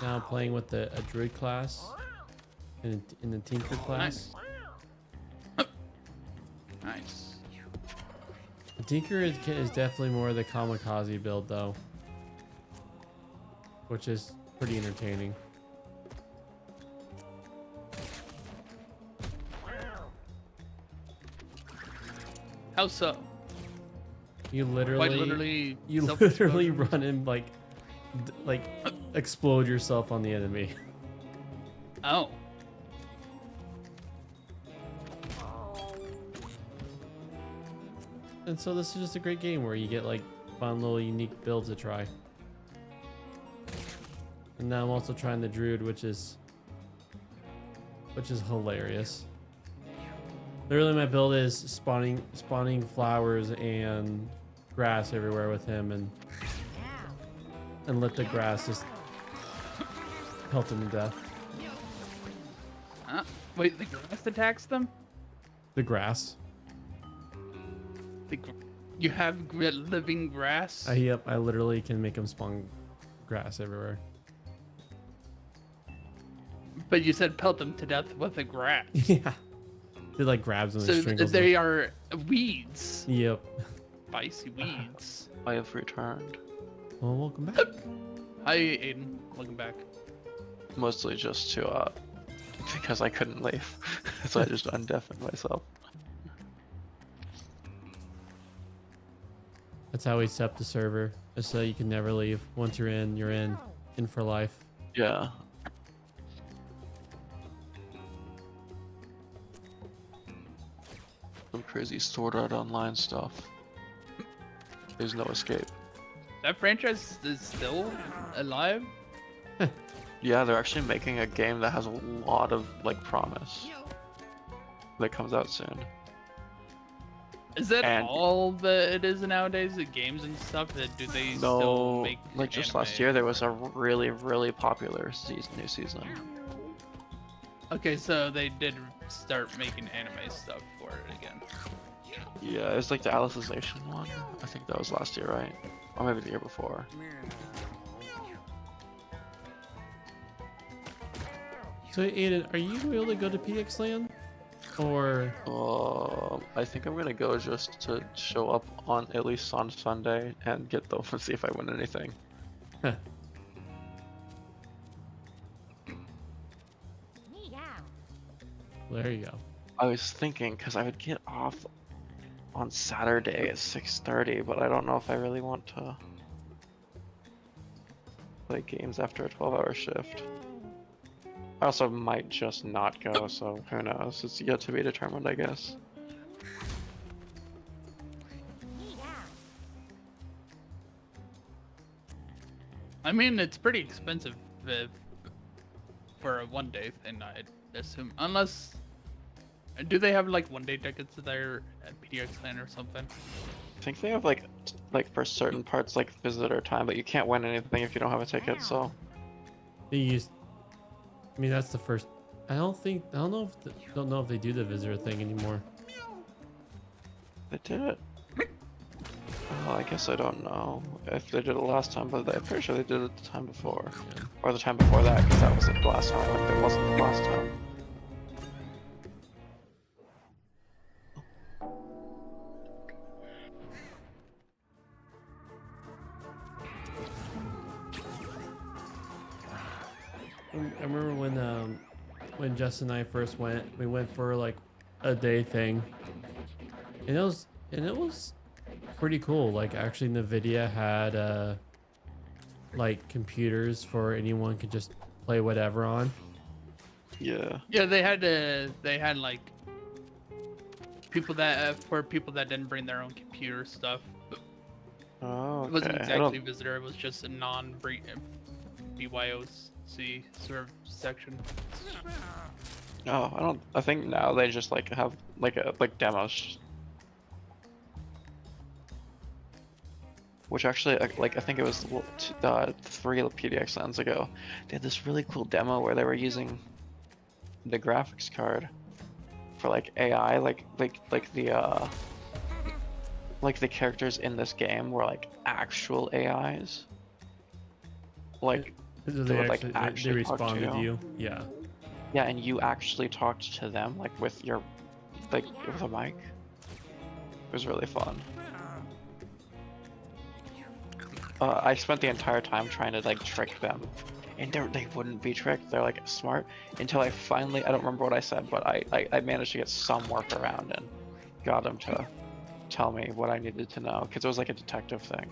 Now I'm playing with a druid class in the tinker class. Nice. The tinker is definitely more the kamikaze build though, which is pretty entertaining. How so? You Quite literally literally run and like explode yourself on the enemy. Oh. And so this is just a great game where you get like fun little unique builds to try. And now I'm also trying the druid, which is hilarious. Literally my build is spawning flowers and grass everywhere with him, and let the grass just pelt him to death. Wait, the grass attacks them? The grass. You have living grass? Yep, I literally can make him spawn grass everywhere. But you said pelt them to death with the grass. Yeah. They like grabs them and So strangles they them. are weeds. Yep. Spicy weeds. I have returned. Well, welcome back. Hi, Aiden. Welcome back. Mostly just to, because I couldn't leave. So I just undeafened myself. That's how we set up the server. Just so you can never leave. Once you're in, you're in. In for life. Yeah. Some crazy Sword Art Online stuff. There's no escape. That franchise is still alive? Yeah, they're actually making a game that has a lot of like promise. That comes out soon. Is that And- all that it is nowadays? The games and stuff? That do they still No, make like just anime? last year there was a really popular new season. Okay, so they did start making anime stuff for it again. Yeah, it was like the Alicization one. I think that was last year, right? Or maybe the year before. So Aiden, are you able to go to PX Land? Or I think I'm gonna go just to show up on at least on Sunday and get those and see if I win anything. huh, there you go. I was thinking because I would get off on Saturday at 6:30, but I don't know if I really want to play games after a 12-hour shift. I also might just not go, so who knows? It's yet to be determined, I guess. I mean, it's pretty expensive for a one-day thing, I'd assume. Unless... Do they have, like, one-day tickets there at PDX Land or something? I think they have like for certain parts like visitor time, but you can't win anything if you don't have a ticket. So They use. I mean, that's the first. I don't know if they do the visitor thing anymore. they did it. Oh, I guess I don't know if they did it last time, but I'm pretty sure they did it the time before, Yeah. or the time before that, because that was the last time. Like it wasn't the last time. I remember when Justin and I first went, we went for like a day thing, and it was pretty cool. Like actually, NVIDIA had like computers for anyone could just play whatever on. Yeah. Yeah, they had like people that for people that didn't bring their own computer stuff. Oh, It wasn't okay. I exactly don't. visitor. It was just a BYOC serve section. Oh, I don't. I think now they just like have like demos. Which actually, like, I think it was 3 PDX lands ago, they had this really cool demo where they were using the graphics card for like AI, like the characters in this game were like actual AIs. Like, So they would, like, they actually talk to responded to you. you. Yeah. yeah, and you actually talked to them like with your, like with a mic. It was really fun. I spent the entire time trying to like trick them, and they wouldn't be tricked. They're like smart until I finally, I don't remember what I said, but I managed to get some workaround and got them to tell me what I needed to know, because it was like a detective thing.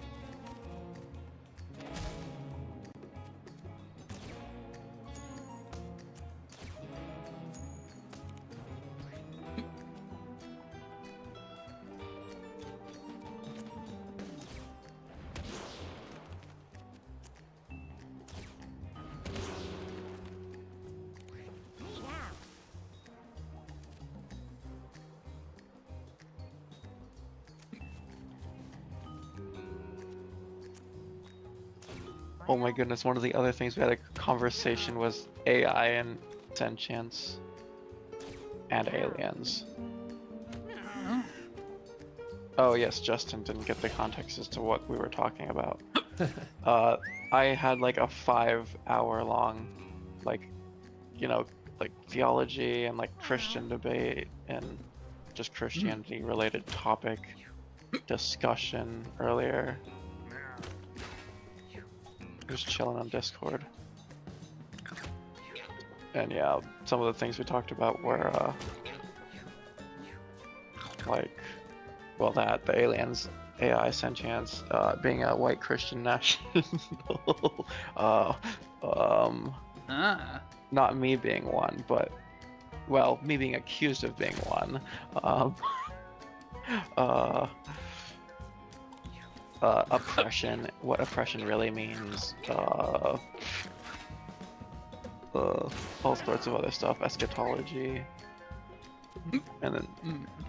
Oh my goodness, one of the other things we had a conversation was AI and sentience and aliens. Oh yes, Justin didn't get the context as to what we were talking about. I had like a 5-hour long, like, you know, like theology and like Christian debate and just Christianity related topic discussion earlier. Just chilling on Discord. And yeah, some of the things we talked about were like, well, that the aliens, AI sentience, being a white Christian national. Ah. Not me being one, but well, me being accused of being one. Oppression, what oppression really means, all sorts of other stuff, eschatology, and then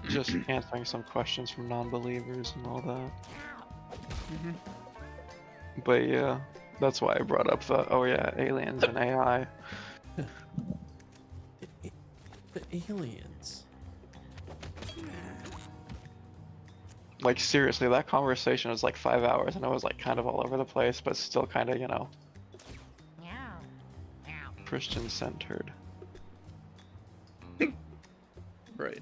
just answering some questions from non-believers and all that. But yeah, that's why I brought up the, oh yeah, aliens and AI. The aliens. Like seriously, that conversation was like 5 hours and it was like kind of all over the place, but still kind of, you know, Christian centered. Right.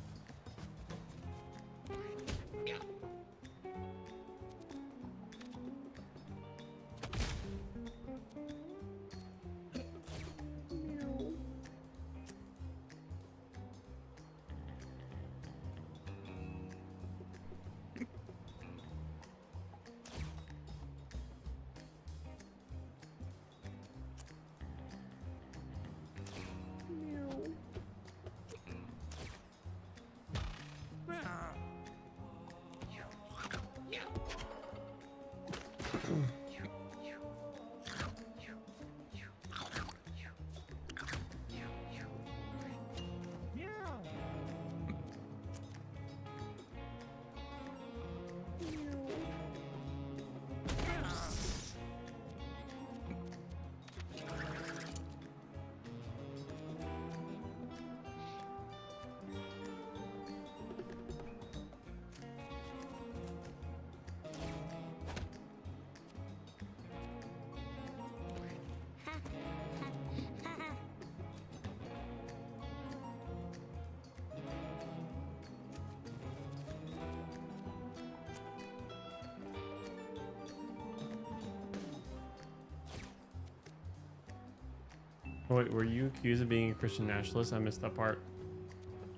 Wait, were you accused of being a Christian nationalist? I missed that part.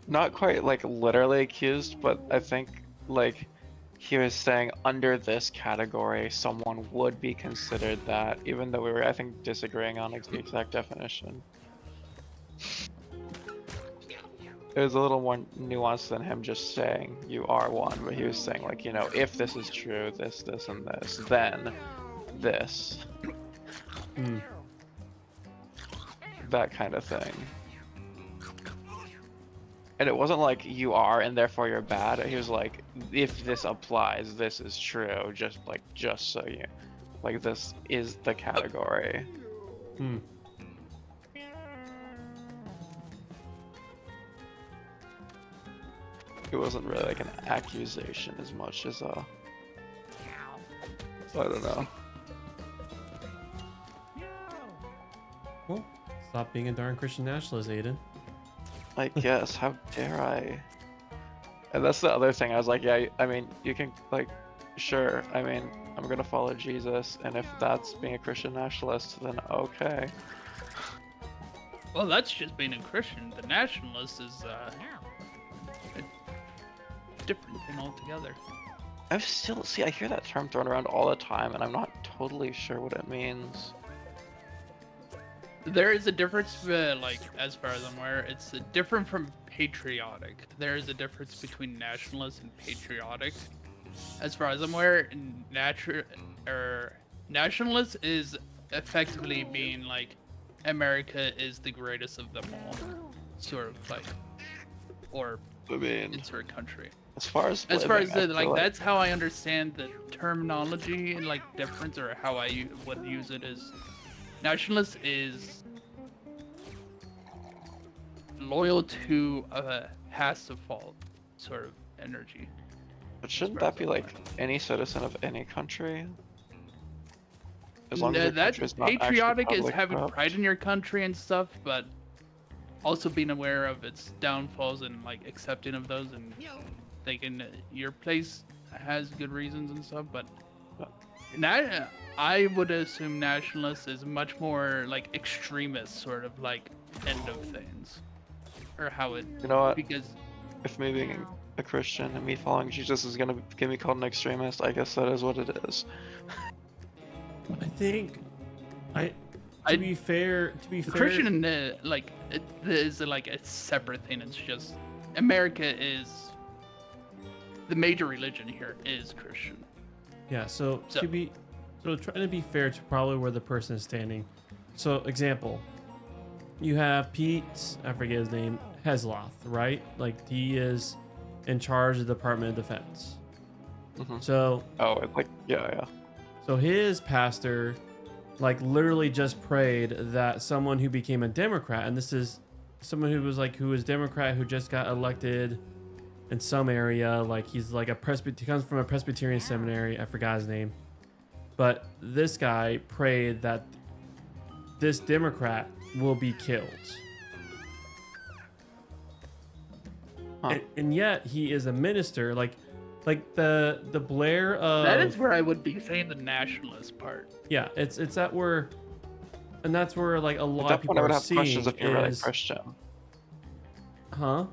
Not quite like literally accused, but I think like he was saying under this category someone would be considered that, even though we were, I think, disagreeing on the exact definition. It was a little more nuanced than him just saying you are one, but he was saying like, you know, if this is true, this, and this, then this. That kind of thing. And it wasn't like you are and therefore you're bad. He was like, if this applies, this is true. Just so you, like, this is the category. It wasn't really like an accusation as much as I don't know. Well, stop being a darn Christian nationalist, Aiden. I guess, how dare I? And that's the other thing, I was like, yeah, I mean, you can, like, sure, I mean, I'm gonna follow Jesus, and if that's being a Christian nationalist, then okay. Well, that's just being a Christian. The nationalist is a different thing altogether. I hear that term thrown around all the time, and I'm not totally sure what it means. There is a difference, like, as far as I'm aware, it's different from patriotic. There is a difference between nationalist and patriotic. As far as I'm aware, nationalist is effectively being like, America is the greatest of them all, sort of like, or I mean, insert country. As far as like that's how I understand the terminology and like difference, or how I would use it is. Nationalist is loyal to a has-to-fall sort of energy. But shouldn't that be like any citizen of any country? As long as your That's country's not actually patriotic is public having corrupt. pride in your country and stuff, but also being aware of its downfalls and like accepting of those and thinking your place has good reasons and stuff. But I would assume nationalist is much more like extremist, sort of like end of things, or how it. You know what? Because If me being a Christian and me following Jesus is gonna get me called an extremist, I guess that is what it is. I think, to be fair, Christian like it is like a separate thing. It's just America is the major religion here is Christian. Yeah, so trying to be fair to probably where the person is standing. So example, you have Pete, I forget his name, Hesloth, right? Like he is in charge of the Department of Defense. So It's like yeah. so his pastor like literally just prayed that someone who became a Democrat, and this is someone who was Democrat who just got elected in some area, like he's like he comes from a Presbyterian seminary, I forgot his name. But this guy prayed that this Democrat will be killed. And yet he is a minister, like the Blair of... That is where I would be saying the nationalist part. Yeah, it's that where, and that's where like a lot of people I would are have seeing questions if you're really is, Christian. huh?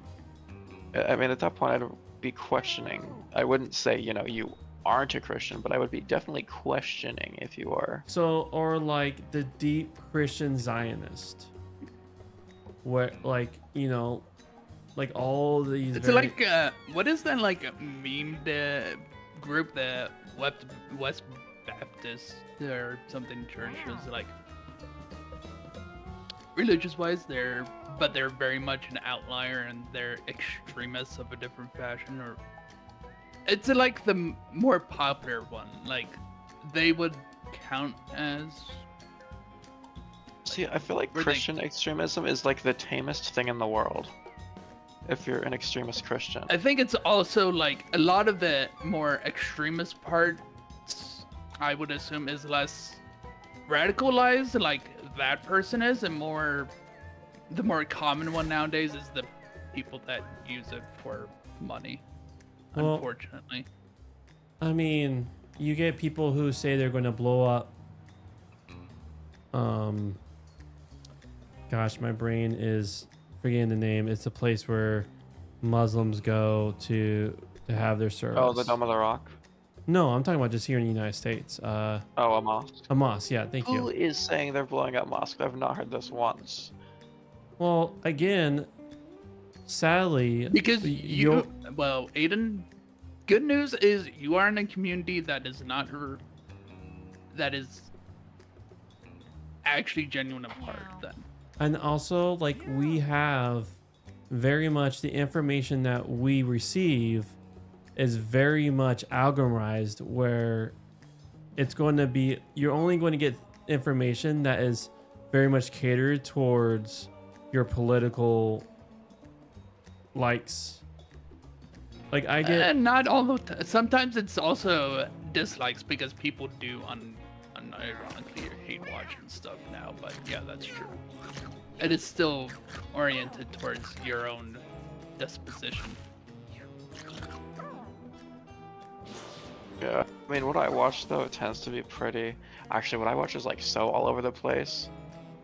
I mean, at that point, I'd be questioning. I wouldn't say, you aren't a Christian, but I would be definitely questioning if you are. So, or like the deep Christian Zionist, where like like all these. It's like what is that like meme group, the West Baptist or something churches, like religious wise they're very much an outlier and they're extremists of a different fashion, or it's like the more popular one, like they would count as... See, I feel like Christian extremism is like the tamest thing in the world. If you're an extremist Christian. I think it's also like a lot of the more extremist parts, I would assume, is less radicalized like that person is, and the more common one nowadays is the people that use it for money, unfortunately. I mean, you get people who say they're going to blow up. Gosh, my brain is forgetting the name. It's a place where Muslims go to have their service. Oh, the Dome of the Rock? No, I'm talking about just here in the United States. A mosque. A mosque, yeah, thank you. Who is saying they're blowing up mosques? I've not heard this once. Well, again, sadly, because well, Aiden, good news is you are in a community that is actually genuine of heart then. And also, like, we have very much the information that we receive is very much algorithmized, where it's going to be, you're only going to get information that is very much catered towards your political likes. Like, I get... And not all the time. Sometimes it's also dislikes because people do unironically hate watch and stuff now, but yeah, that's true. It is still oriented towards your own disposition. Yeah, I mean, what I watch though, it tends to be pretty... Actually, what I watch is like so all over the place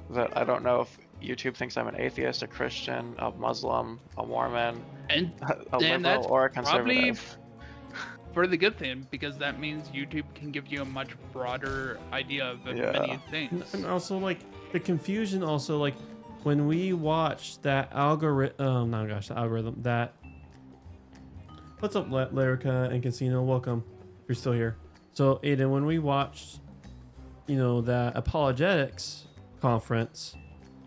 that I don't know if YouTube thinks I'm an atheist, a Christian, a Muslim, a Mormon, and a liberal, or a conservative. Probably for the good thing, because that means YouTube can give you a much broader idea of many things. And also, like, the confusion also, like, when we watch that algorithm, that... What's up, Lyrica and Casino? Welcome. If you're still here. So, Aiden, when we watched, that apologetics conference,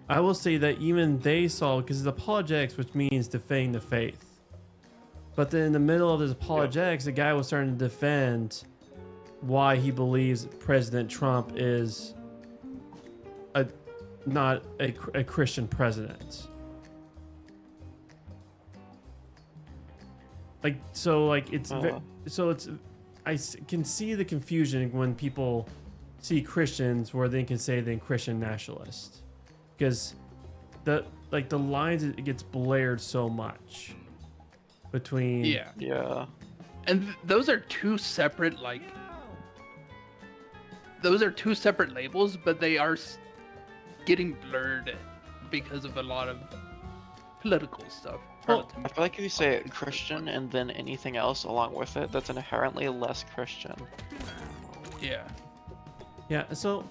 I will say that even they saw, because it's apologetics, which means defending the faith. But then in the middle of his apologetics, the guy was starting to defend why he believes President Trump is not a Christian president. Like, so, like, it's I can see the confusion when people see Christians where they can say they're Christian nationalist, because the lines, it gets blared so much between. Yeah. Yeah. And those are two separate labels, but they are getting blurred because of a lot of political stuff. Well, I feel like if you say Christian and then anything else along with it, that's inherently less Christian. Yeah. Yeah, so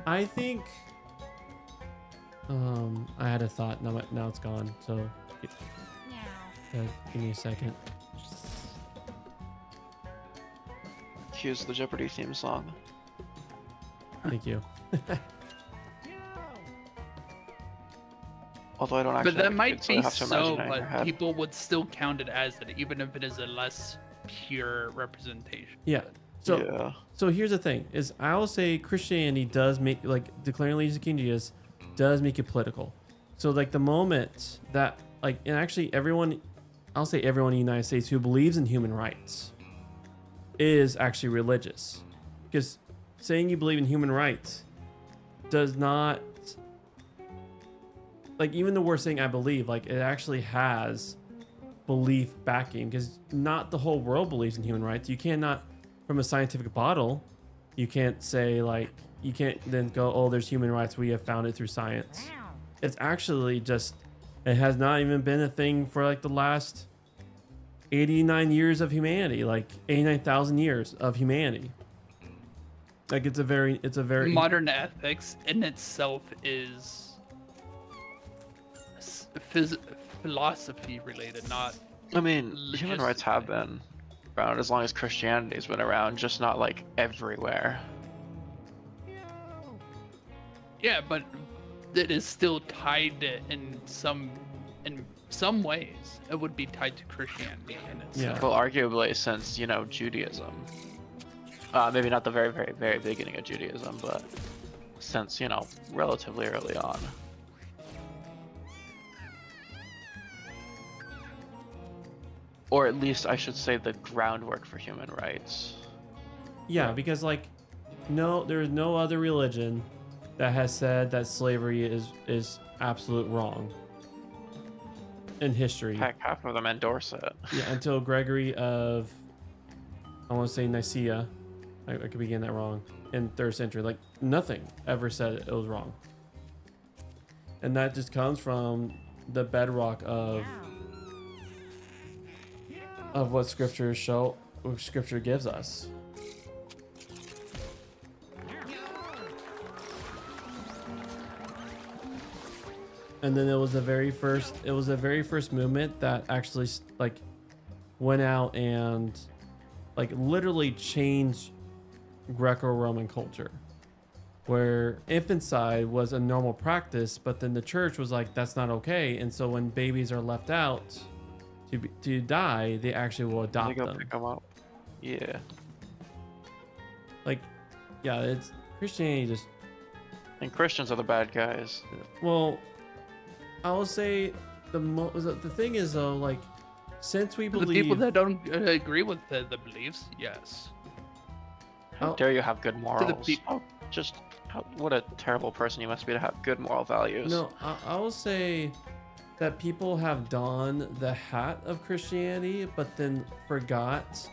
I think I had a thought, now it's gone, so give me a second. Cues the Jeopardy theme song. Thank you. Although I don't actually. But that have might kids, be I have to imagine so, it in your but head. people would still count it as it, even if it is a less pure representation. Yeah. So Yeah. so here's the thing: is I will say Christianity does make, like, declaring allegiance to King Jesus does make it political. So like the moment that, like, and actually everyone, I'll say everyone in the United States who believes in human rights is actually religious, because saying you believe in human rights does not, like, even the word saying I believe, like, it actually has belief backing, because not the whole world believes in human rights. You cannot, from a scientific bottle, you can't say, like, you can't then go, oh, there's human rights, we have found it through science. It's actually just, it has not even been a thing for like the last 89 years of humanity, like 89,000 years of humanity. Like it's a very Modern ethics in itself is philosophy related, not. I mean, human rights have been around as long as Christianity's been around, just not like everywhere. Yeah, but it is still tied in some ways. It would be tied to Christianity in itself. Yeah. Well, arguably, since, you know, Judaism. Maybe not the very, very, very beginning of Judaism, but since, you know, relatively early on. Or at least I should say the groundwork for human rights. Yeah, because like there is no other religion that has said that slavery is absolute wrong in history. Heck, half of them endorse it. Yeah, until Gregory of, I want to say Nicaea, I could be getting that wrong, in 3rd century. Like nothing ever said it was wrong, and that just comes from the bedrock of what Scripture gives us. And then it was the very first movement that actually like went out and like literally changed Greco-Roman culture, where infanticide was a normal practice, but then the church was like, that's not okay. And so when babies are left out to die, they actually will adopt them. Pick them up. Yeah. Like, yeah, it's Christianity just. And Christians are the bad guys. Well, I will say the thing is though, like, since we believe The people that don't agree with the beliefs, yes. How dare you have good morals? pe- What a terrible person you must be to have good moral values. No, I will say that people have donned the hat of Christianity, but then forgot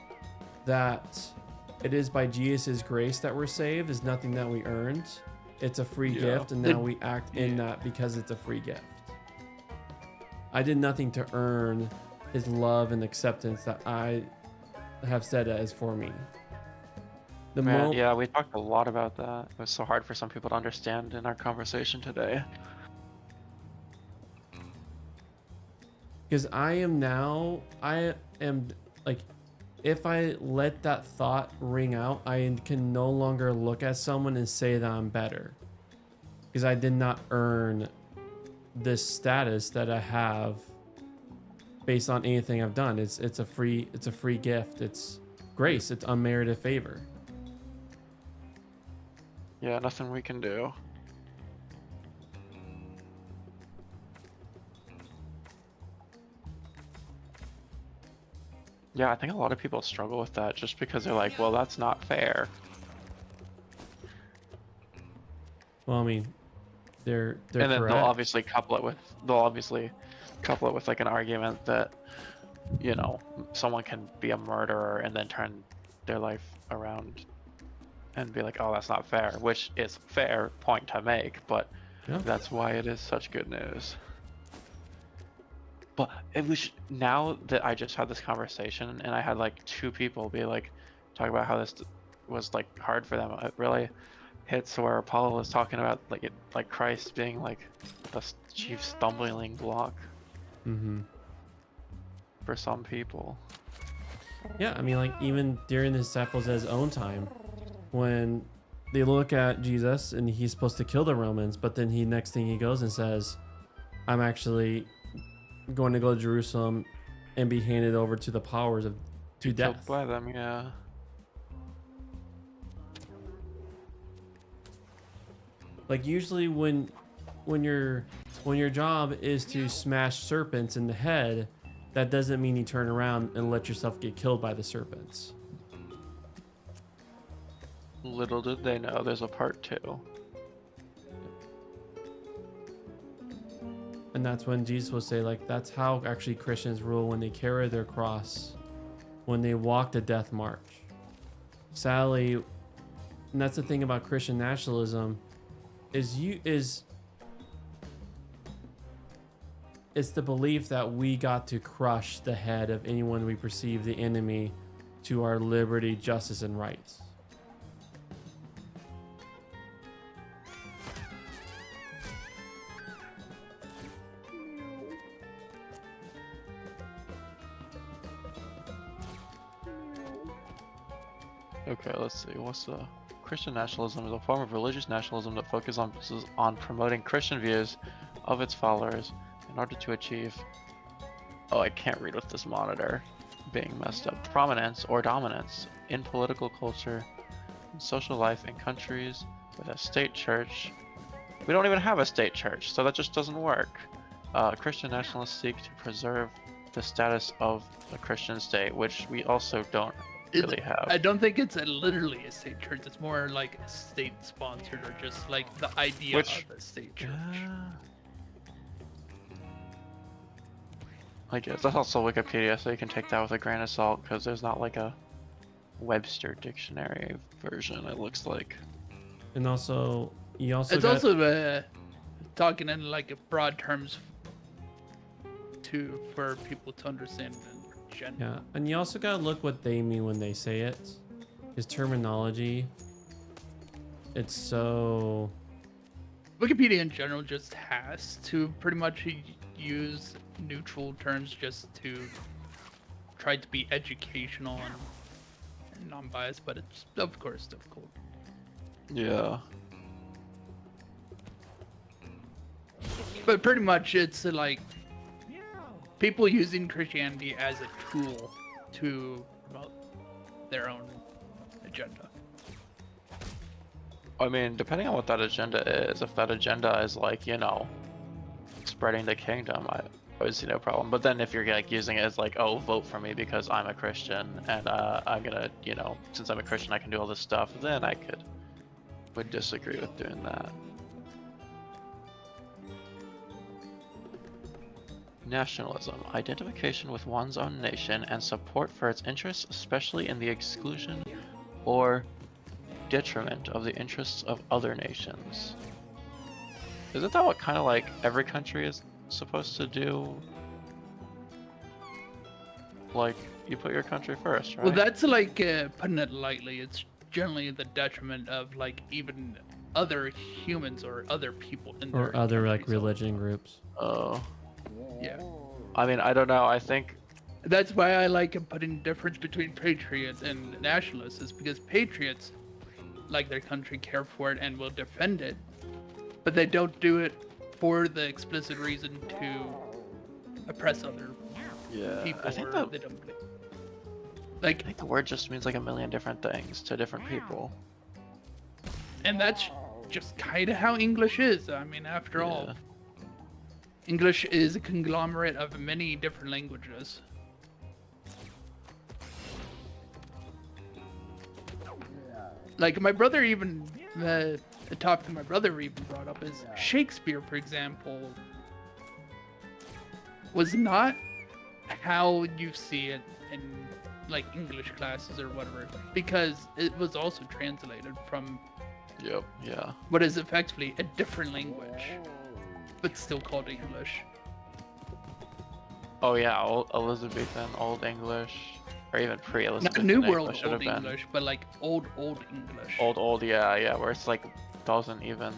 that it is by Jesus' grace that we're saved. Is nothing that we earned. It's a free gift, and now we act in that because it's a free gift. I did nothing to earn his love and acceptance that I have said that is for me. Yeah, we talked a lot about that. It was so hard for some people to understand in our conversation today. Because I am like, if I let that thought ring out, I can no longer look at someone and say that I'm better, because I did not earn this status that I have based on anything I've done. It's a free gift. It's grace. It's unmerited favor. Yeah, nothing we can do. Yeah, I think a lot of people struggle with that just because they're like, well, that's not fair. Well, I mean, they're and then correct. they'll obviously couple it with like an argument that, you know, someone can be a murderer and then turn their life around and be like, oh, that's not fair, which is fair point to make, but Yeah. that's why it is such good news. But it was now that I just had this conversation and I had like 2 people be like, talk about how this was like hard for them. It really hits where Paul was talking about like Christ being like the chief stumbling block Mm-hmm. for some people. Yeah, I mean, like even during the disciples' own time, when they look at Jesus and he's supposed to kill the Romans, but then next thing he goes and says, I'm actually going to go to Jerusalem and be handed over to the powers to Killed death. by them, yeah. Like usually when your job is to smash serpents in the head, that doesn't mean you turn around and let yourself get killed by the serpents. Little did they know there's a part 2. And that's when Jesus will say, like, that's how actually Christians rule when they carry their cross, when they walk the death march. Sadly, and that's the thing about Christian nationalism, it's the belief that we got to crush the head of anyone we perceive the enemy to our liberty, justice, and rights. Okay, let's see. What's the Christian nationalism is a form of religious nationalism that focuses on promoting Christian views of its followers in order to achieve, oh, I can't read with this monitor being messed up, prominence or dominance in political culture and social life in countries with a state church. We don't even have a state church, so that just doesn't work. Christian nationalists seek to preserve the status of a Christian state, which we also don't really have. I don't think it's literally a state church. It's more like state sponsored or just like the idea of a state church. I guess that's also Wikipedia, so you can take that with a grain of salt because there's not like a Webster dictionary version. It looks like. And also, It's also talking in like broad terms for people to understand. Yeah, and you also gotta look what they mean when they say it. His terminology, it's so... Wikipedia in general just has to pretty much use neutral terms just to try to be educational and non-biased, but it's of course difficult. Yeah. But pretty much it's like people using Christianity as a tool to promote their own agenda. I mean, depending on what that agenda is, if that agenda is like, you know, spreading the kingdom, I would see no problem. But then if you're like using it as like, oh, vote for me because I'm a Christian and I'm gonna, you know, since I'm a Christian, I can do all this stuff, then I would disagree with doing that. Nationalism, identification with one's own nation and support for its interests, especially in the exclusion or detriment of the interests of other nations. Isn't that what kind of like every country is supposed to do? Like, you put your country first, right? Well, that's like putting it lightly. It's generally the detriment of like even other humans or other people in Or their other like country, so- religion groups. Oh. Yeah. I mean, I don't know. I think That's why I like putting the difference between patriots and nationalists, is because patriots like their country, care for it, and will defend it, but they don't do it for the explicit reason to oppress other people. I think or that they don't believe. I think the word just means like a million different things to different people. And that's just kind of how English is. I mean, after all, Yeah. English is a conglomerate of many different languages. Like my brother even a topic that my brother even brought up is Shakespeare, for example, was not how you see it in like English classes or whatever, because it was also translated from Yep. Yeah. what is effectively a different language, but still called English. Oh yeah, old Elizabethan, Old English, or even Not pre-Elizabethan New English World should Old have been. English, but like old English. Old, yeah, where it's like doesn't even.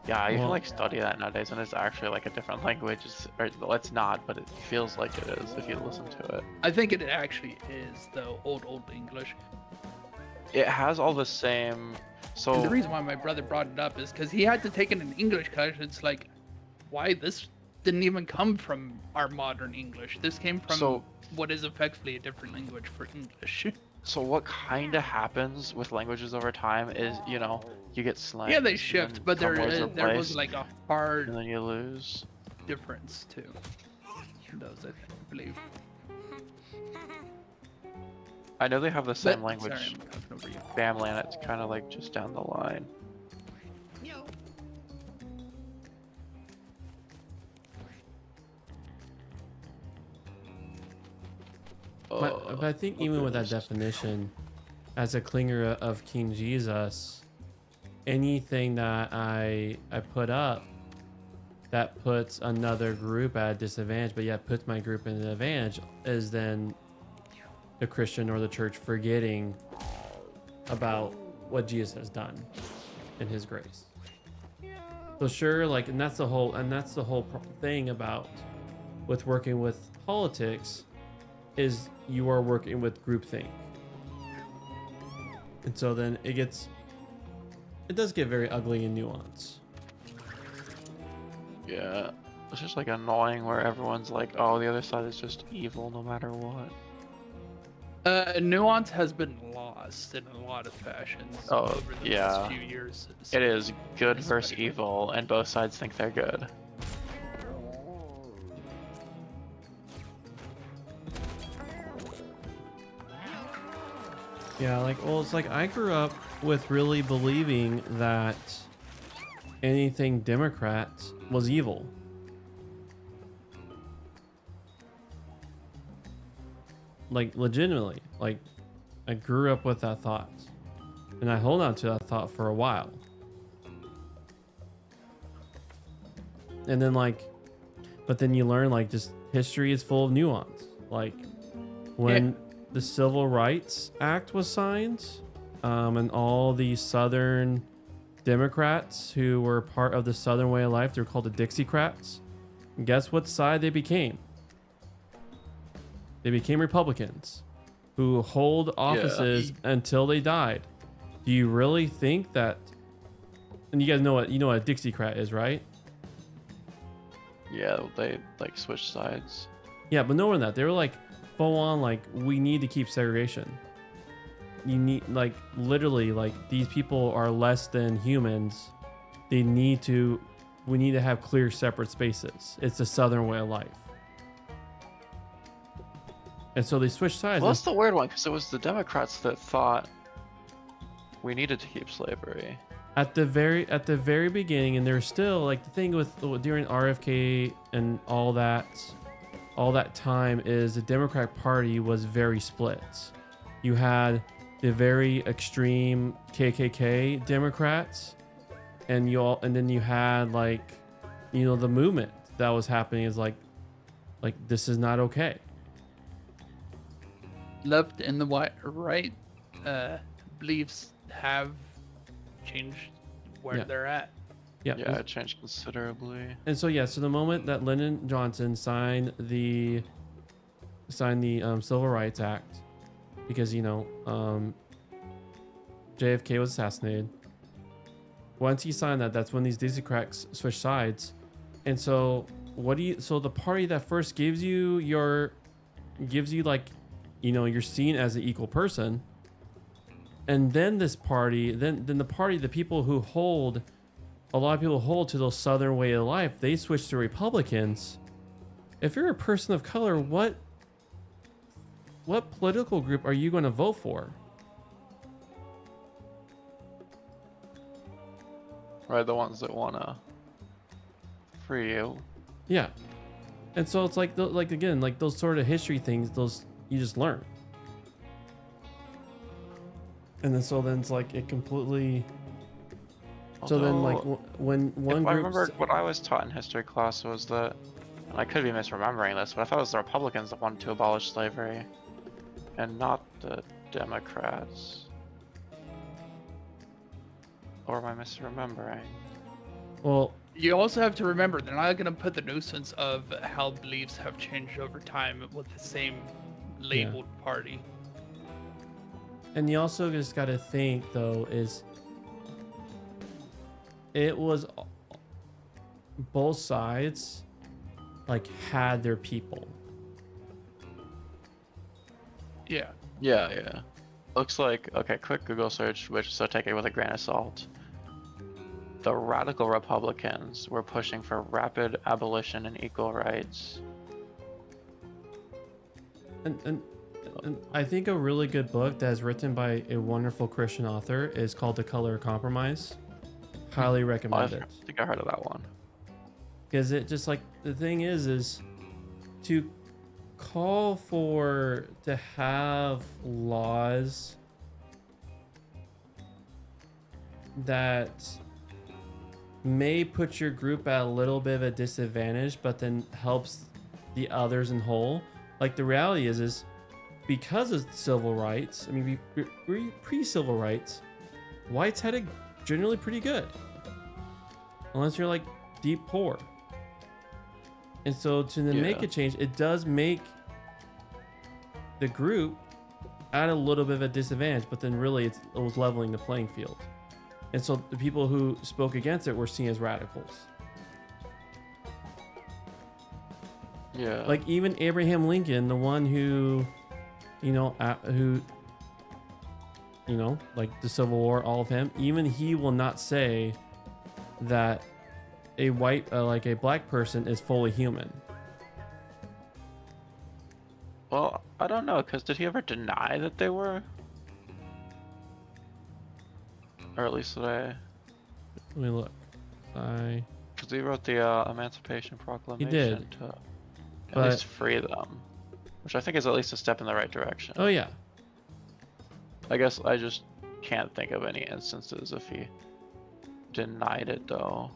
Yeah, you can Well- like study that nowadays, and it's actually like a different language. Or it's not, but it feels like it is if you listen to it. I think it actually is though old English. It has all the same. And the So reason why my brother brought it up is because he had to take it in English class. It's like, why this didn't even come from our modern English. This came from So- what is effectively a different language for English. so what kind of happens with languages over time is, you know, you get slang. Yeah, they shift, but there was replaced, like a hard and then you lose. difference too. Those I believe. I know they have the same But- language Sorry, I'm talking over you. family, and it's kind of like just down the line. No. But I think even with that definition, as a clinger of King Jesus, anything that I put up that puts another group at a disadvantage, but yet puts my group in an advantage, is then the Christian or the church forgetting about what Jesus has done in His grace. So sure, like, and that's the whole thing about with working with politics, is you are working with groupthink. And so then it does get very ugly in nuance. Yeah, it's just like annoying where everyone's like, oh, the other side is just evil no matter what. Nuance has been lost in a lot of fashions Oh, over the yeah. past few years. It is good versus Especially- evil, and both sides think they're good. Yeah, like, well, it's like I grew up with really believing that anything Democrat was evil. Like, legitimately. Like, I grew up with that thought. And I hold on to that thought for a while. And then, like, but then you learn, like, just history is full of nuance. Like, when the Civil Rights Act was signed, and all the Southern Democrats who were part of the Southern way of life, they were called the Dixiecrats. And guess what side they became? They became Republicans who hold offices until they died. Do you really think that? And you guys know what a Dixiecrat is, right? Yeah, they like switch sides. Yeah, but knowing that, they were like full on, like, we need to keep segregation. You need, like, literally, like, these people are less than humans. We need to have clear separate spaces. It's the Southern way of life. And so they switched sides. Well, that's the weird one, because it was the Democrats that thought we needed to keep slavery. At the very beginning, and there's still, like, the thing with during RFK and all that time is the Democratic Party was very split. You had the very extreme KKK Democrats, and then you had, like, the movement that was happening is like this is not okay. Left and the right beliefs have changed where Yeah. they're at. Yeah. Yeah, it changed considerably. And so so the moment that Lyndon Johnson signed the Civil Rights Act, because JFK was assassinated. Once he signed that, that's when these Dixiecrats switched sides. And so so the party that first gives you like, you're seen as an equal person, and then this party, then the party, the people who hold, a lot of people hold to those Southern way of life, they switch to Republicans. If you're a person of color, what political group are you going to vote for? Right, the ones that wanna free you. Yeah. And so it's like, like again, like those sort of history things, those you just learn. And then so then it's like it completely. So then like Although, when one if I group. remember what I was taught in history class was that, and I could be misremembering this, but I thought it was the Republicans that wanted to abolish slavery, and not the Democrats. Or am I misremembering? Well, You also have to remember they're not going to put the nuisance of how beliefs have changed over time with the same labeled party. and you also just got to think though is it was both sides like had their people. Yeah. Yeah. Looks like, okay, quick Google search, which so take it with a grain of salt. The radical Republicans were pushing for rapid abolition and equal rights. And I think a really good book that is written by a wonderful Christian author is called The Color of Compromise. Highly I recommend it. think I heard of that one. Because it just like the thing is to call for to have laws that may put your group at a little bit of a disadvantage, but then helps the others in whole. Like the reality is because of civil rights, I mean, pre-civil rights, whites had it generally pretty good. Unless you're like deep poor. And so to then make a change, it does make the group at a little bit of a disadvantage, but then really it was leveling the playing field. And so the people who spoke against it were seen as radicals. Yeah. Like even Abraham Lincoln, the one who, like the Civil War, all of him, even he will not say that a white, like a black person is fully human. Well, I don't know, because did he ever deny that they were? Or at least Let me look. because he wrote the Emancipation Proclamation did, to at but- least free them, which I think is at least a step in the right direction. Oh yeah. I guess I just can't think of any instances if he denied it though.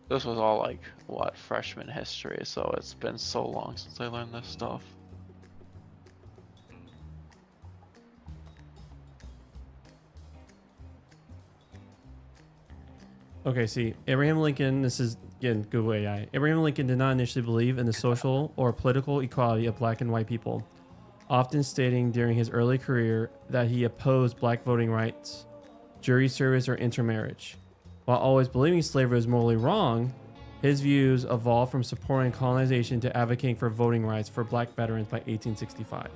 This was all like, what, freshman history, so it's been so long since I learned this stuff. Okay, see, Abraham Lincoln, this is, again, Google AI. Abraham Lincoln did not initially believe in the social or political equality of black and white people, often stating during his early career that he opposed black voting rights, jury service, or intermarriage. While always believing slavery was morally wrong, his views evolved from supporting colonization to advocating for voting rights for black veterans by 1865.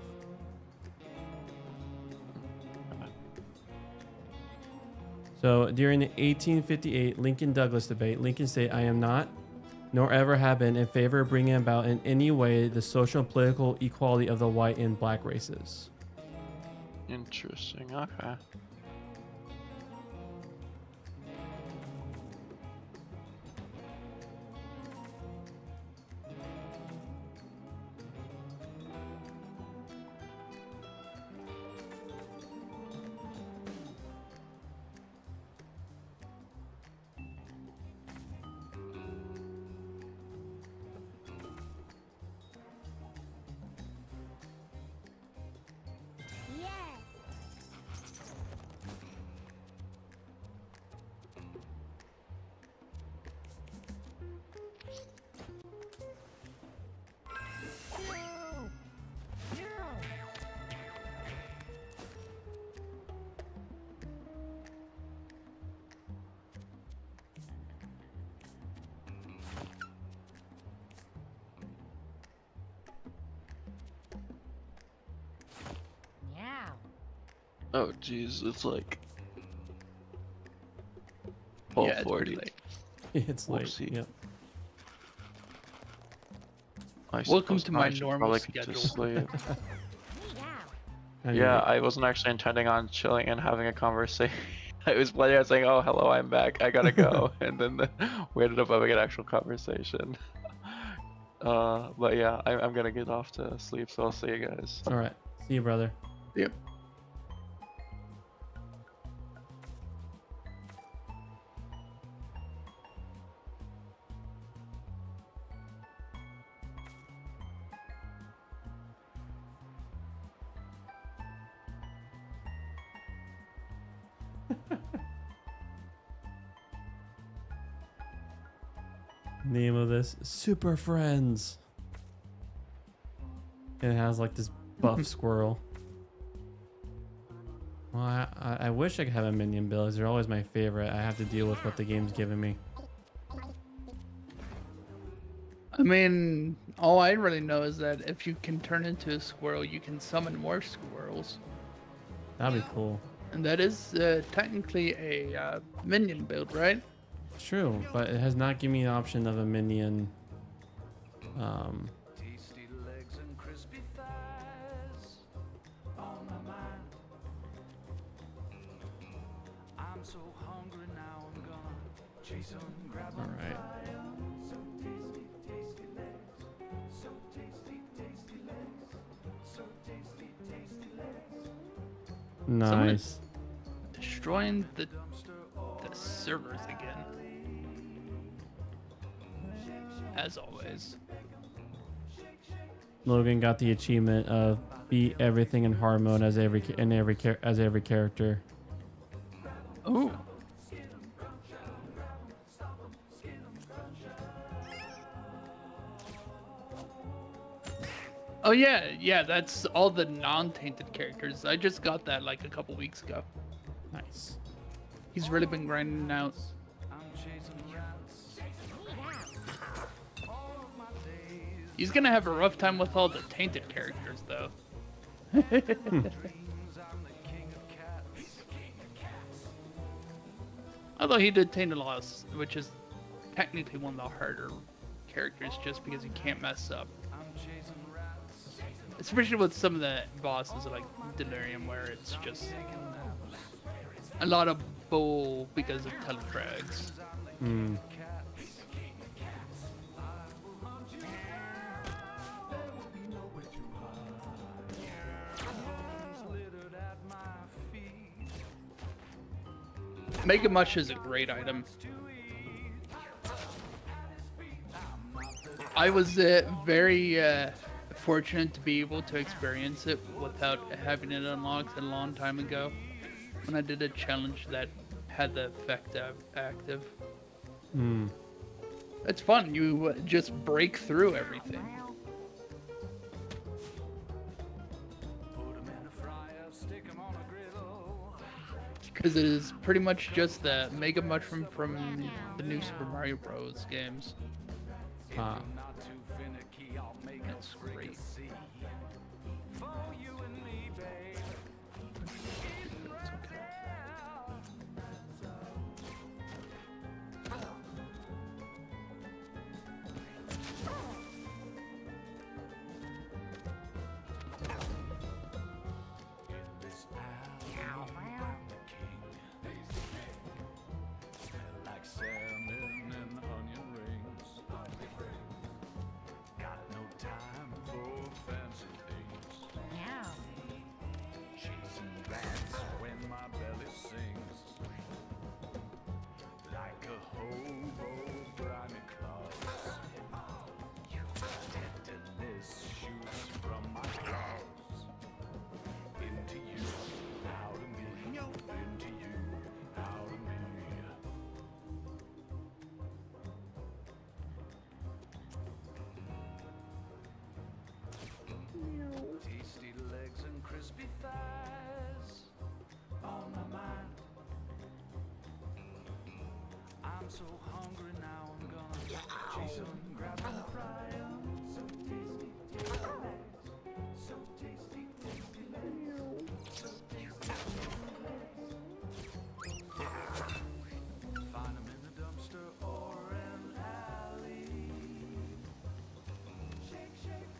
So during the 1858 Lincoln-Douglas debate, Lincoln stated, "I am not, nor ever have been, in favor of bringing about in any way the social and political equality of the white and black races." Interesting, okay. Oh geez, it's like Yeah, it's 12:40. pretty late. It's late. Whoopsie. Yep. I Welcome suppose to my I should normal probably get to schedule. sleep. Yeah, I wasn't actually intending on chilling and having a conversation. I was playing, I was saying, oh, hello, I'm back, I gotta go. And then we ended up having an actual conversation. But yeah, I'm gonna get off to sleep, so I'll see you guys. All right. See you, brother. Yep. Name of this Super Friends. And it has like this buff squirrel. Well, I wish I could have a minion build. They're always my favorite. I have to deal with what the game's giving me. I mean, all I really know is that if you can turn into a squirrel, you can summon more squirrels. That'd be cool. And that is technically a minion build, right? True, but it has not given me the option of a minion. Tasty legs and crispy thighs on my mind. I'm so hungry now, I'm gonna chase 'em, grab 'em. All right. So tasty, tasty legs. So tasty, tasty legs. So tasty, tasty legs. Nice. Destroying the servers again. As always. Logan got the achievement of beat everything in hard mode as every character. Ooh. Oh yeah, that's all the non-tainted characters. I just got that like a couple weeks ago. Nice. He's really been grinding out. I'm chasing rats. All of my days. He's gonna have a rough time with all the tainted characters though. Dreams, I'm the king of cats. Although he did taint a loss, which is technically one of the harder characters just because you can't mess up. I'm chasing rats. Especially with some of the bosses like Delirium where it's just a lot of bull because of telefrags. Hmm. Mega Mush is a great item. I was very fortunate to be able to experience it without having it unlocked a long time ago when I did a challenge that had the effect active. Hmm. It's fun. You just break through everything. Because it is pretty much just the Mega Mushroom from the new Super Mario Bros. Games. Ah. That's great. Tasty legs and crispy thighs on my mind. I'm so hungry now, I'm gonna chase 'em, grab 'em, fry 'em. So tasty, tasty legs. So tasty, tasty legs. So tasty, tasty legs. Find 'em in the dumpster or an alley. Shake, shake.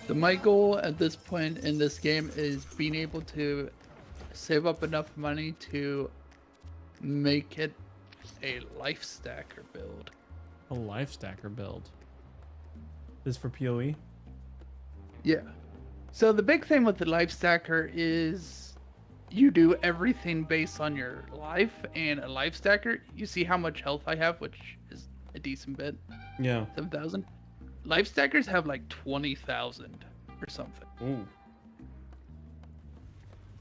So my goal at this point in this game is being able to save up enough money to make it a life stacker build. A life stacker build. This is for PoE? Yeah. So the big thing with the life stacker is you do everything based on your life, and a life stacker, you see how much health I have, which is a decent bit. Yeah. 7,000. Life stackers have like 20,000 or something. Ooh.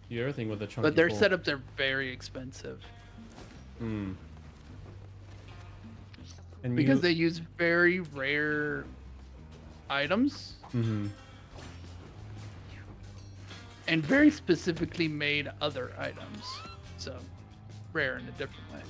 You everything with a chunky But their pull. setups are very expensive Hmm. And because you... they use very rare items Mm-hmm. and very specifically made other items. So rare in a different way.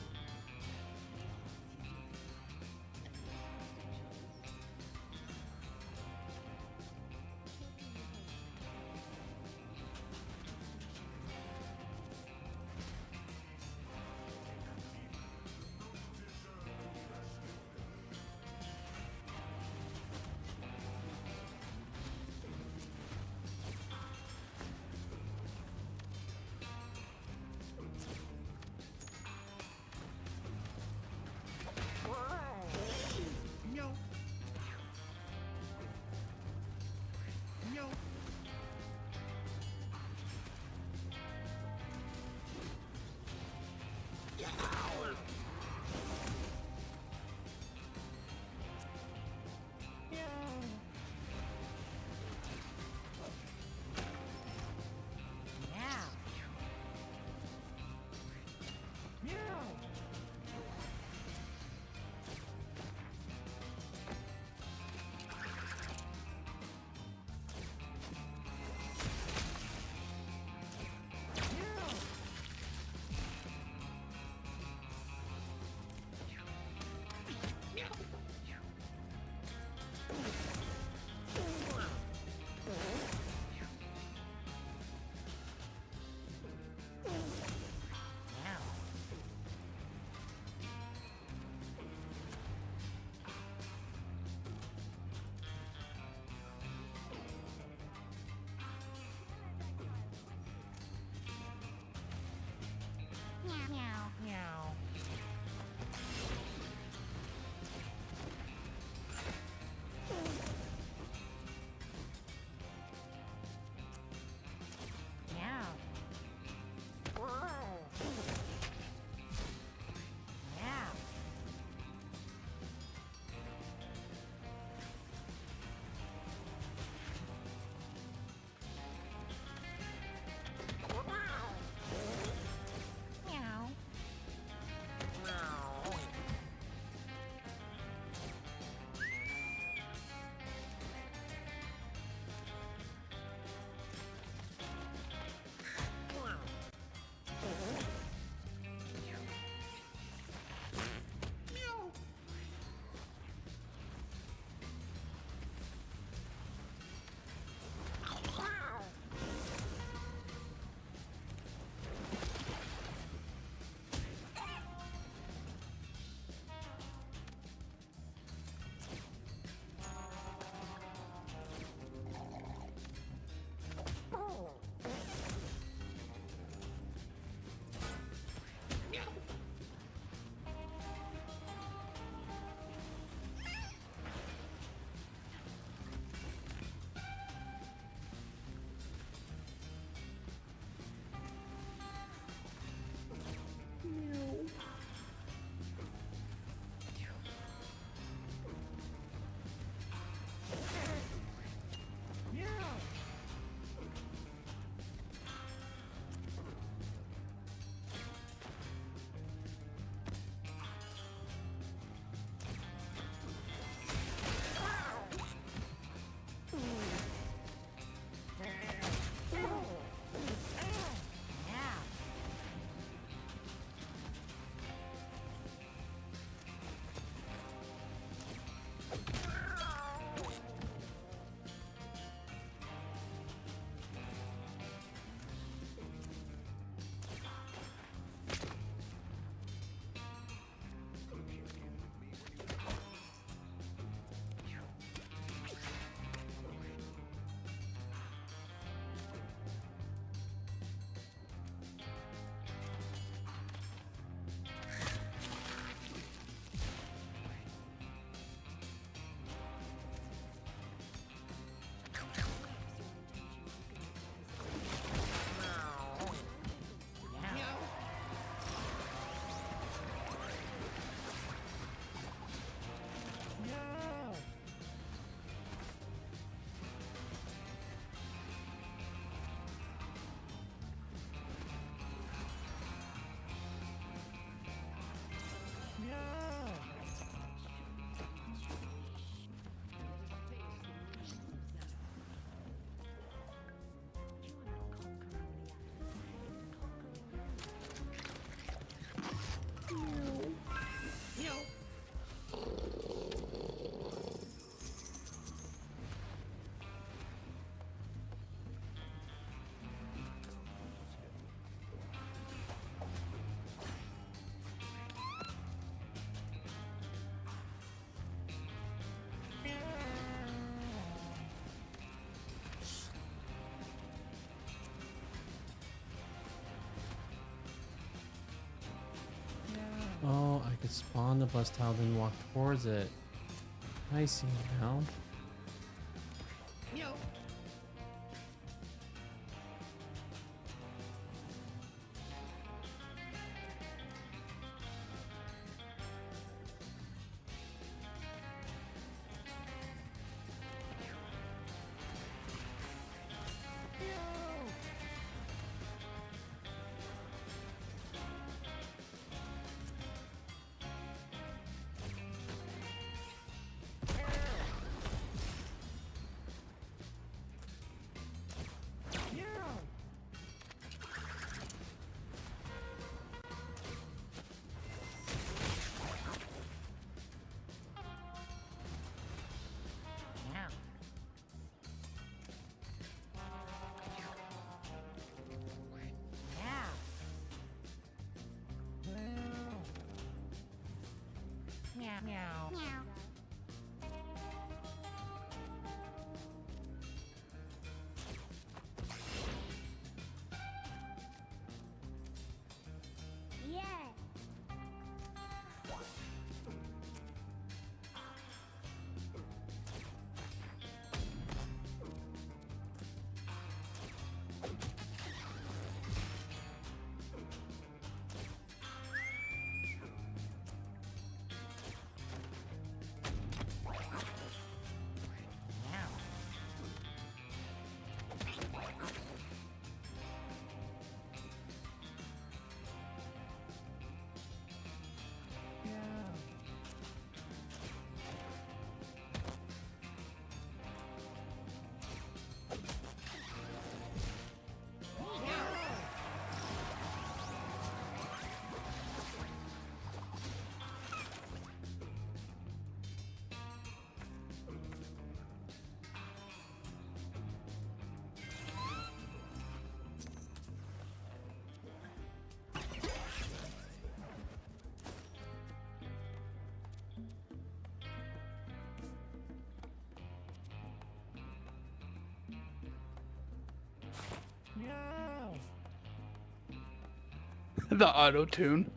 could spawn the bus tile, then walk towards it. I see now. Meow. Meow. Meow. Meow. Yeah. The auto tune.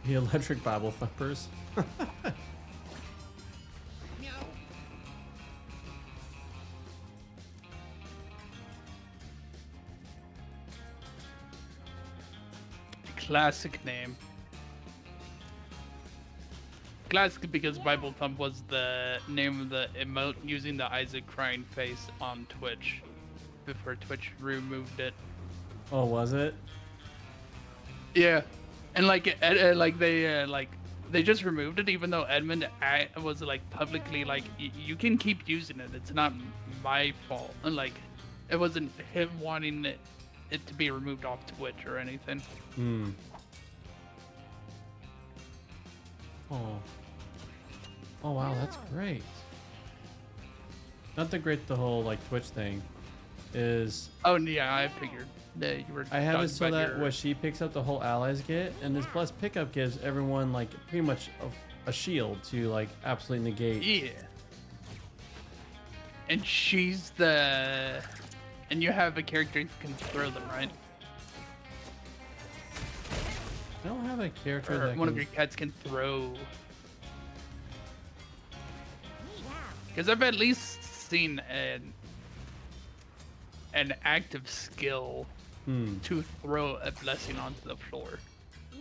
The electric Bible thumpers. Meow. Classic name. Classic because Bible Thump was the name of the emote using the Isaac crying face on Twitch before Twitch removed it. Oh, was it? Yeah, and like they just removed it, even though Edmund was like publicly like you can keep using it. It's not my fault. And like it wasn't him wanting it to be removed off Twitch or anything. Hmm. Oh. Oh wow, that's great. Not that great. The whole like Twitch thing is. Oh yeah, I figured that you were. I have talking it so about that your- what she picks up, the whole allies get, and this plus pickup gives everyone like pretty much a shield to like absolutely negate. Yeah. And she's the. And you have a character who can throw them, right? I don't have a character Or that one can... of your cats can throw. Because I've at least seen an active skill to throw a blessing onto the floor.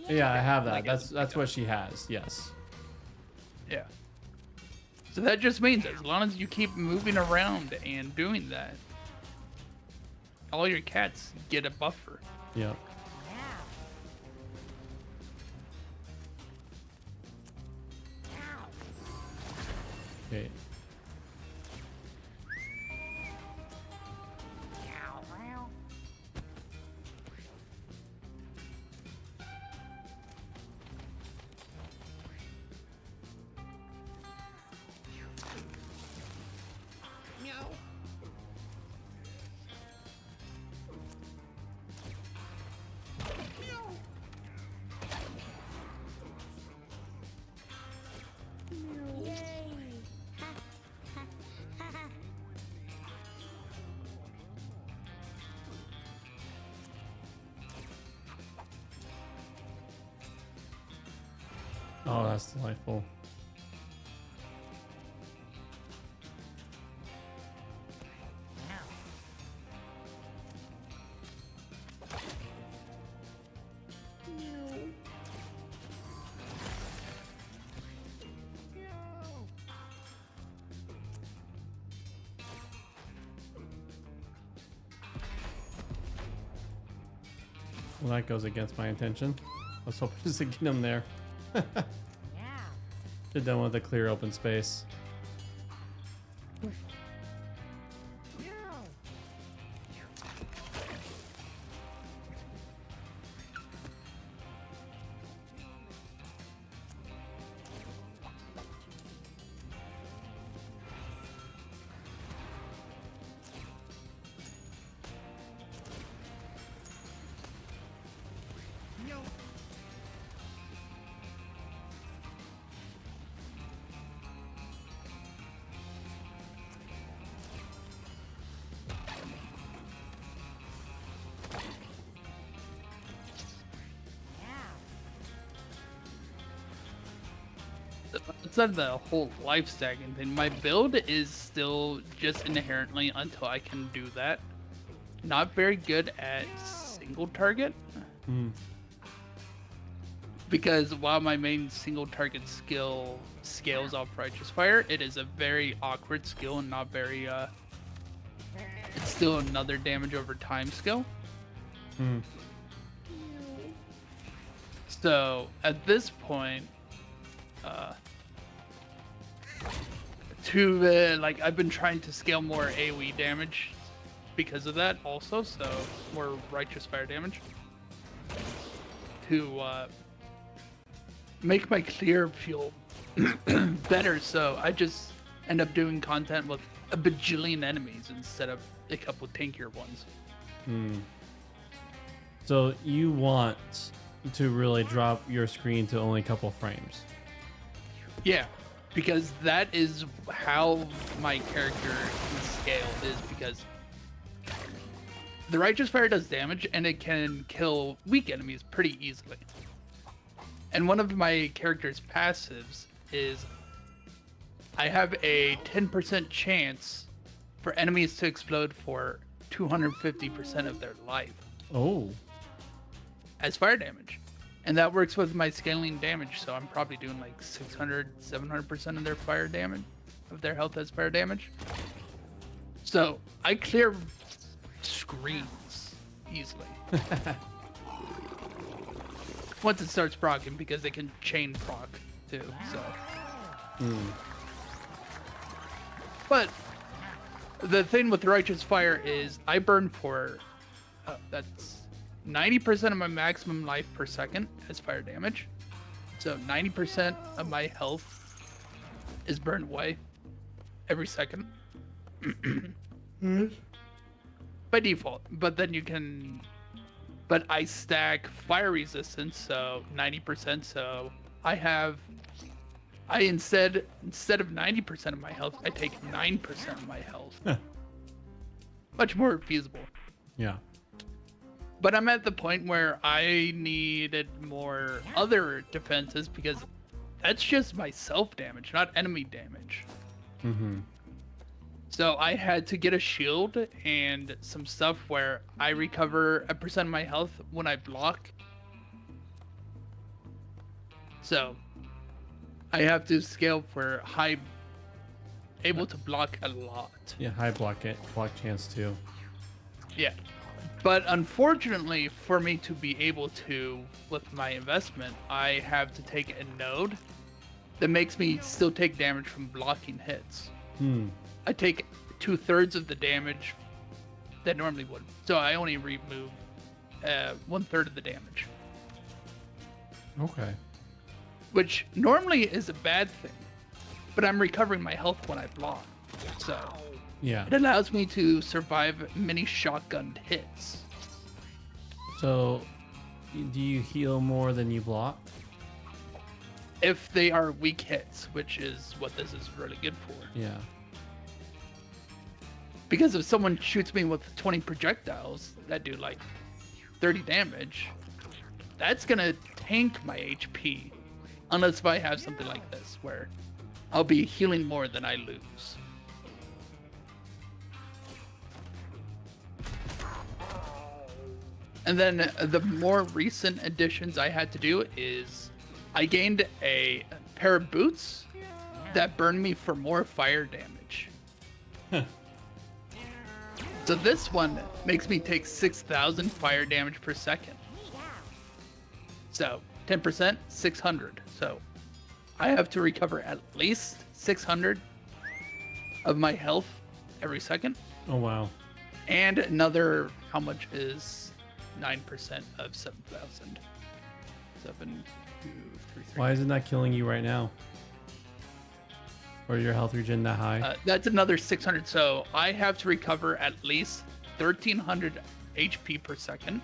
Yeah, I have that. Like That's what she has. Yes. Yeah. So that just means as long as you keep moving around and doing that, all your cats get a buffer. Yep. Okay. Meow. Oh, that's delightful. Well, that goes against my intention. I was hoping just to get him there. Should done with a clear open space. Outside of the whole life stacking thing, my build is still just inherently, until I can do that, not very good at single target. Because while my main single target skill scales off Righteous Fire, it is a very awkward skill and not very, it's still another damage over time skill. So at this point, like I've been trying to scale more AoE damage because of that also, so more Righteous Fire damage to make my clear feel better. So I just end up doing content with a bajillion enemies instead of a couple tankier ones. So you want to really drop your screen to only a couple frames. Yeah, because that is how my character can scale, is because the Righteous Fire does damage and it can kill weak enemies pretty easily. And one of my character's passives is I have a 10% chance for enemies to explode for 250% of their life. Oh. As fire damage. And that works with my scaling damage, so I'm probably doing like 700% of their fire damage, of their health as fire damage. So I clear screens easily. Once it starts proccing, because they can chain proc too, so. But the thing with Righteous Fire is I burn for, that's 90% of my maximum life per second as fire damage. So 90% of my health is burned away every second. By default. But then you can... But I stack fire resistance, so 90%. So I have... instead of 90% of my health, I take 9% of my health. Much more feasible. Yeah. But I'm at the point where I needed more other defenses, because that's just my self damage, not enemy damage. So I had to get a shield and some stuff where I recover a percent of my health when I block. So I have to scale for high, able to block a lot. Yeah, high block chance too. Yeah. But unfortunately, for me to be able to, with my investment, I have to take a node that makes me still take damage from blocking hits. I take 2/3 of the damage that normally would. So I only remove 1/3 of the damage. Okay. Which normally is a bad thing. But I'm recovering my health when I block. So... Yeah. It allows me to survive many shotgunned hits. So, do you heal more than you block? If they are weak hits, which is what this is really good for. Yeah. Because if someone shoots me with 20 projectiles that do like 30 damage, that's gonna tank my HP unless if I have something like this where I'll be healing more than I lose. And then the more recent additions I had to do is I gained a pair of boots that burn me for more fire damage. So this one makes me take 6,000 fire damage per second. So 10%, 600. So I have to recover at least 600 of my health every second. Oh wow. And another, how much is 9% of 7,000? 7, 2, 3, 3. Why is it not killing you right now? Or your health regen that high? That's another 600. So I have to recover at least 1,300 HP per second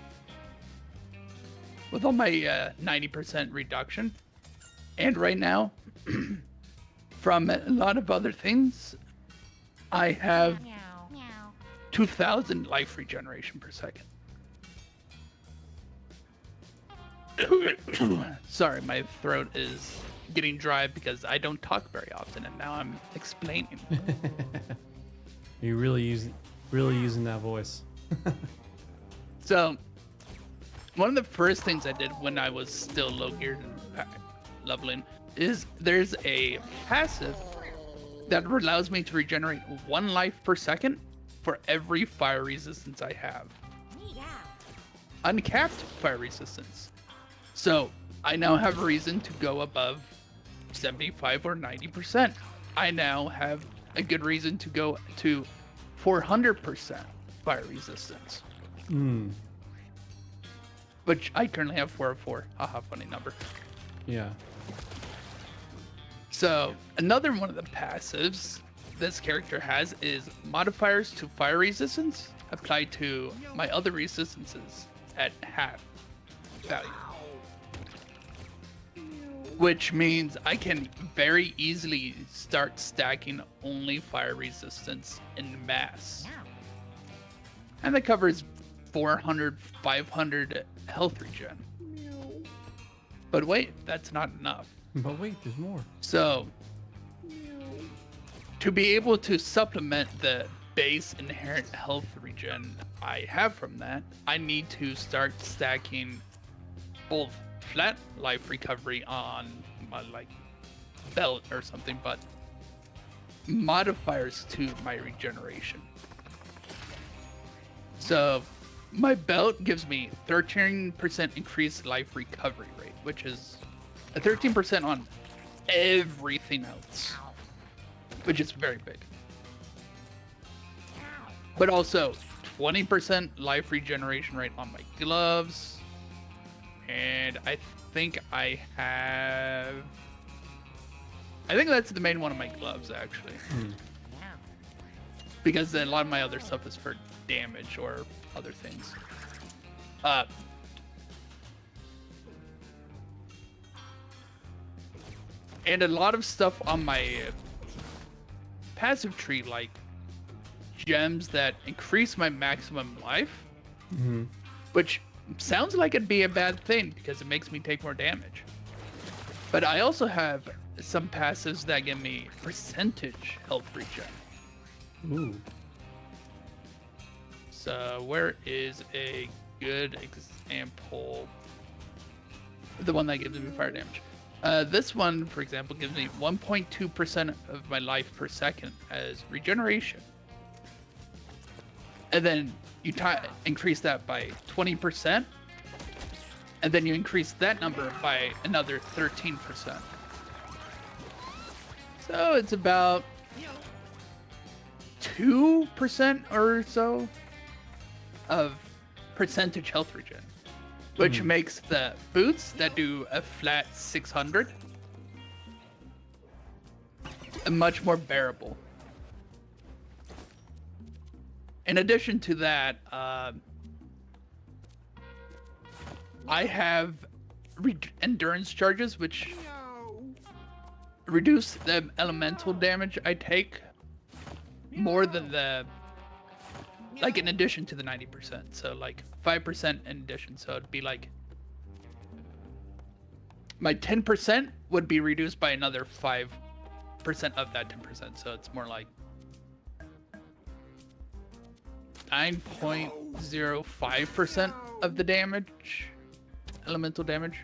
with all my 90% reduction. And right now, from a lot of other things, I have 2,000 life regeneration per second. Sorry, my throat is getting dry because I don't talk very often, and now I'm explaining. You're really using that voice. So, one of the first things I did when I was still low geared and leveling is there's a passive that allows me to regenerate 1 life per second for every fire resistance I have. Uncapped fire resistance. So I now have a reason to go above 75 or 90%. I now have a good reason to go to 400% fire resistance. Which I currently have 404. Haha, funny number. Yeah. So another one of the passives this character has is modifiers to fire resistance applied to my other resistances at half value. Which means I can very easily start stacking only fire resistance in mass. And that covers 400, 500 health regen. But wait, that's not enough. But wait, there's more. So, to be able to supplement the base inherent health regen I have from that, I need to start stacking both flat life recovery on my like belt or something, but modifiers to my regeneration. So my belt gives me 13% increased life recovery rate, which is a 13% on everything else, which is very big. But also 20% life regeneration rate on my gloves. And I think that's the main one of my gloves, actually. Because a lot of my other stuff is for damage or other things. And a lot of stuff on my passive tree, like gems that increase my maximum life, which sounds like it'd be a bad thing because it makes me take more damage. But I also have some passives that give me percentage health regen. Ooh. So where is a good example? The one that gives me fire damage. This one, for example, gives me 1.2% of my life per second as regeneration. And then you increase that by 20%, and then you increase that number by another 13%. So it's about 2% or so of percentage health regen, which makes the boots that do a flat 600 much more bearable. In addition to that, I have endurance charges, which reduce the elemental damage I take more than like in addition to the 90%. So like 5% in addition. So it'd be like my 10% would be reduced by another 5% of that 10%. So it's more like 9.05% of the damage, elemental damage,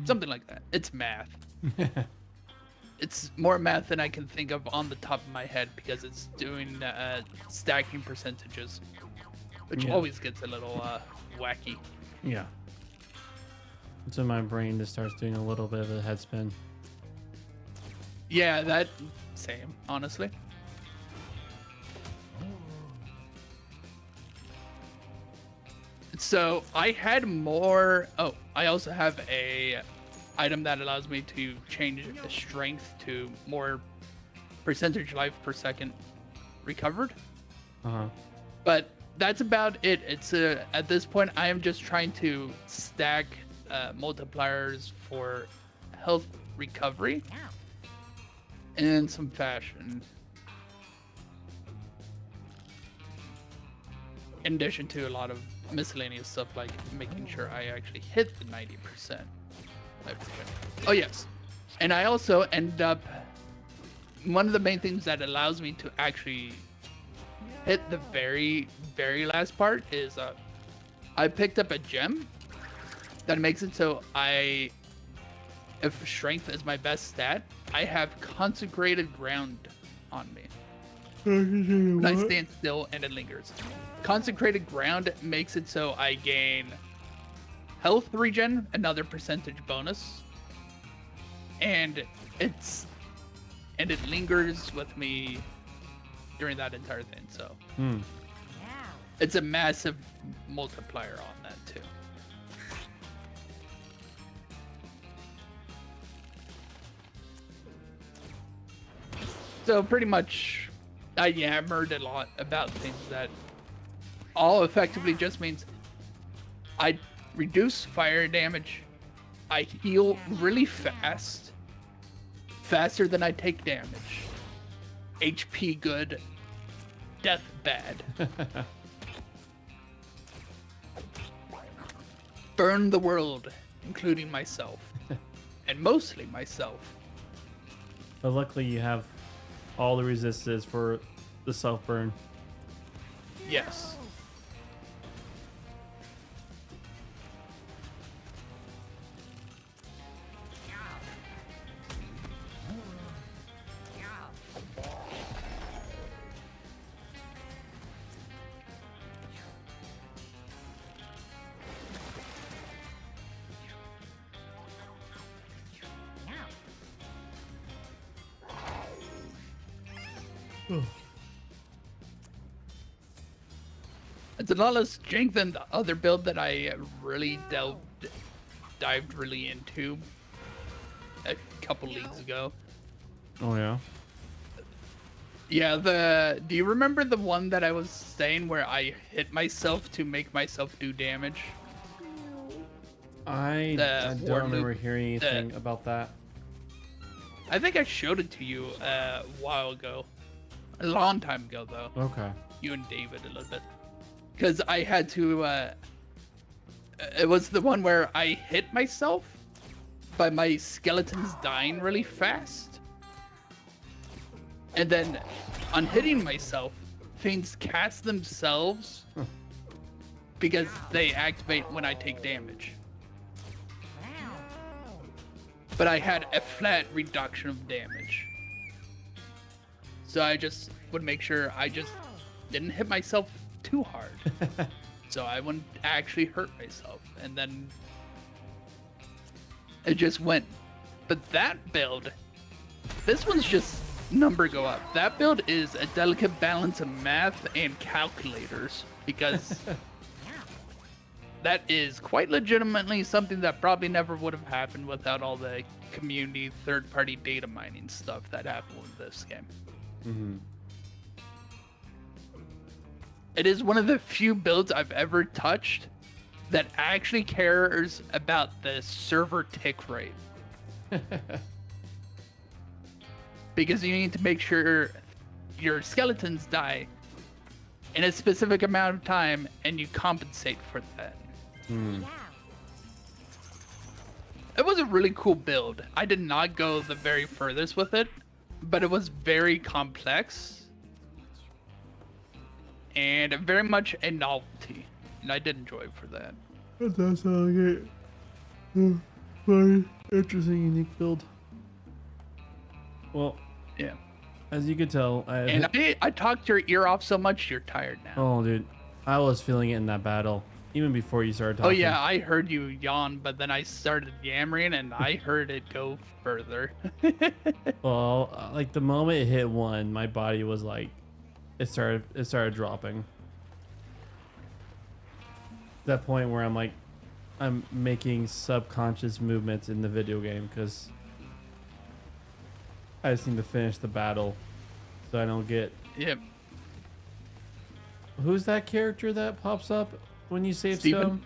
something like that. It's math. It's more math than I can think of on the top of my head because it's doing stacking percentages, which always gets a little wacky. Yeah. So my brain just starts doing a little bit of a head spin. Yeah, that same, honestly. So I had more. Oh, I also have a item that allows me to change the strength to more percentage life per second recovered. But that's about it. It's at this point I am just trying to stack multipliers for health recovery in some fashion. In addition to a lot of miscellaneous stuff like making sure I actually hit the 90%. Oh yes, and I also end up, one of the main things that allows me to actually hit the very last part is I picked up a gem that makes it so if strength is my best stat, I have consecrated ground on me. When I stand still and it lingers. Consecrated ground makes it so I gain health regen, another percentage bonus, and it lingers with me during that entire thing. So it's a massive multiplier on that too. So pretty much I yammered a lot about things that all effectively just means I reduce fire damage, I heal really fast, faster than I take damage, HP good, death bad. Burn the world, including myself, and mostly myself. But luckily you have all the resistances for the self-burn. Yes. It's a lot less strength than the other build that I really dived really into a couple leagues ago. Oh yeah. Yeah, do you remember the one that I was saying where I hit myself to make myself do damage? I don't remember hearing anything about that. I think I showed it to you a while ago. A long time ago, though. Okay. You and David a little bit. Because I had to, it was the one where I hit myself by my skeletons dying really fast. And then on hitting myself, things cast themselves because they activate when I take damage. But I had a flat reduction of damage. So I just would make sure I just didn't hit myself too hard. So I wouldn't actually hurt myself. And then it just went. But that build, this one's just number go up. That build is a delicate balance of math and calculators because that is quite legitimately something that probably never would have happened without all the community third-party data mining stuff that happened with this game. Mm-hmm. It is one of the few builds I've ever touched that actually cares about the server tick rate. Because you need to make sure your skeletons die in a specific amount of time and you compensate for that. It was a really cool build. I did not go the very furthest with it, but it was very complex and very much a novelty, and I did enjoy it for that. That does sound like it. Very interesting, unique build. Well, Yeah. as you could tell, And I talked your ear off so much, you're tired now. oh, dude, I was feeling it in that battle, even before you started Oh talking. yeah, I heard you yawn, but then I started yammering and I heard it go further. Well, like the moment it hit one, my body was like, it started dropping. That point where I'm like, I'm making subconscious movements in the video game because I just need to finish the battle, so I don't get. Yep. Who's that character that pops up when you save Steven? Stone?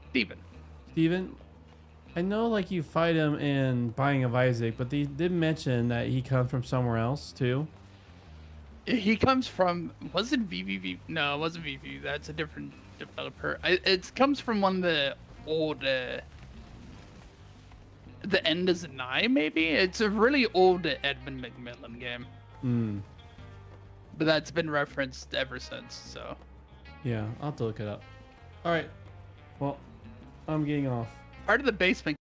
Steven. Steven? I know, like, you fight him in Binding of Isaac, but they did mention that he comes from somewhere else too. He comes from, was it VVV? No, it wasn't VVV. That's a different developer. It comes from one of the old, The End is Nigh, maybe? It's a really old Edmund McMillan game. Hmm. But that's been referenced ever since, so. Yeah, I'll have to look it up. All right. Well, I'm getting off. Part of the basement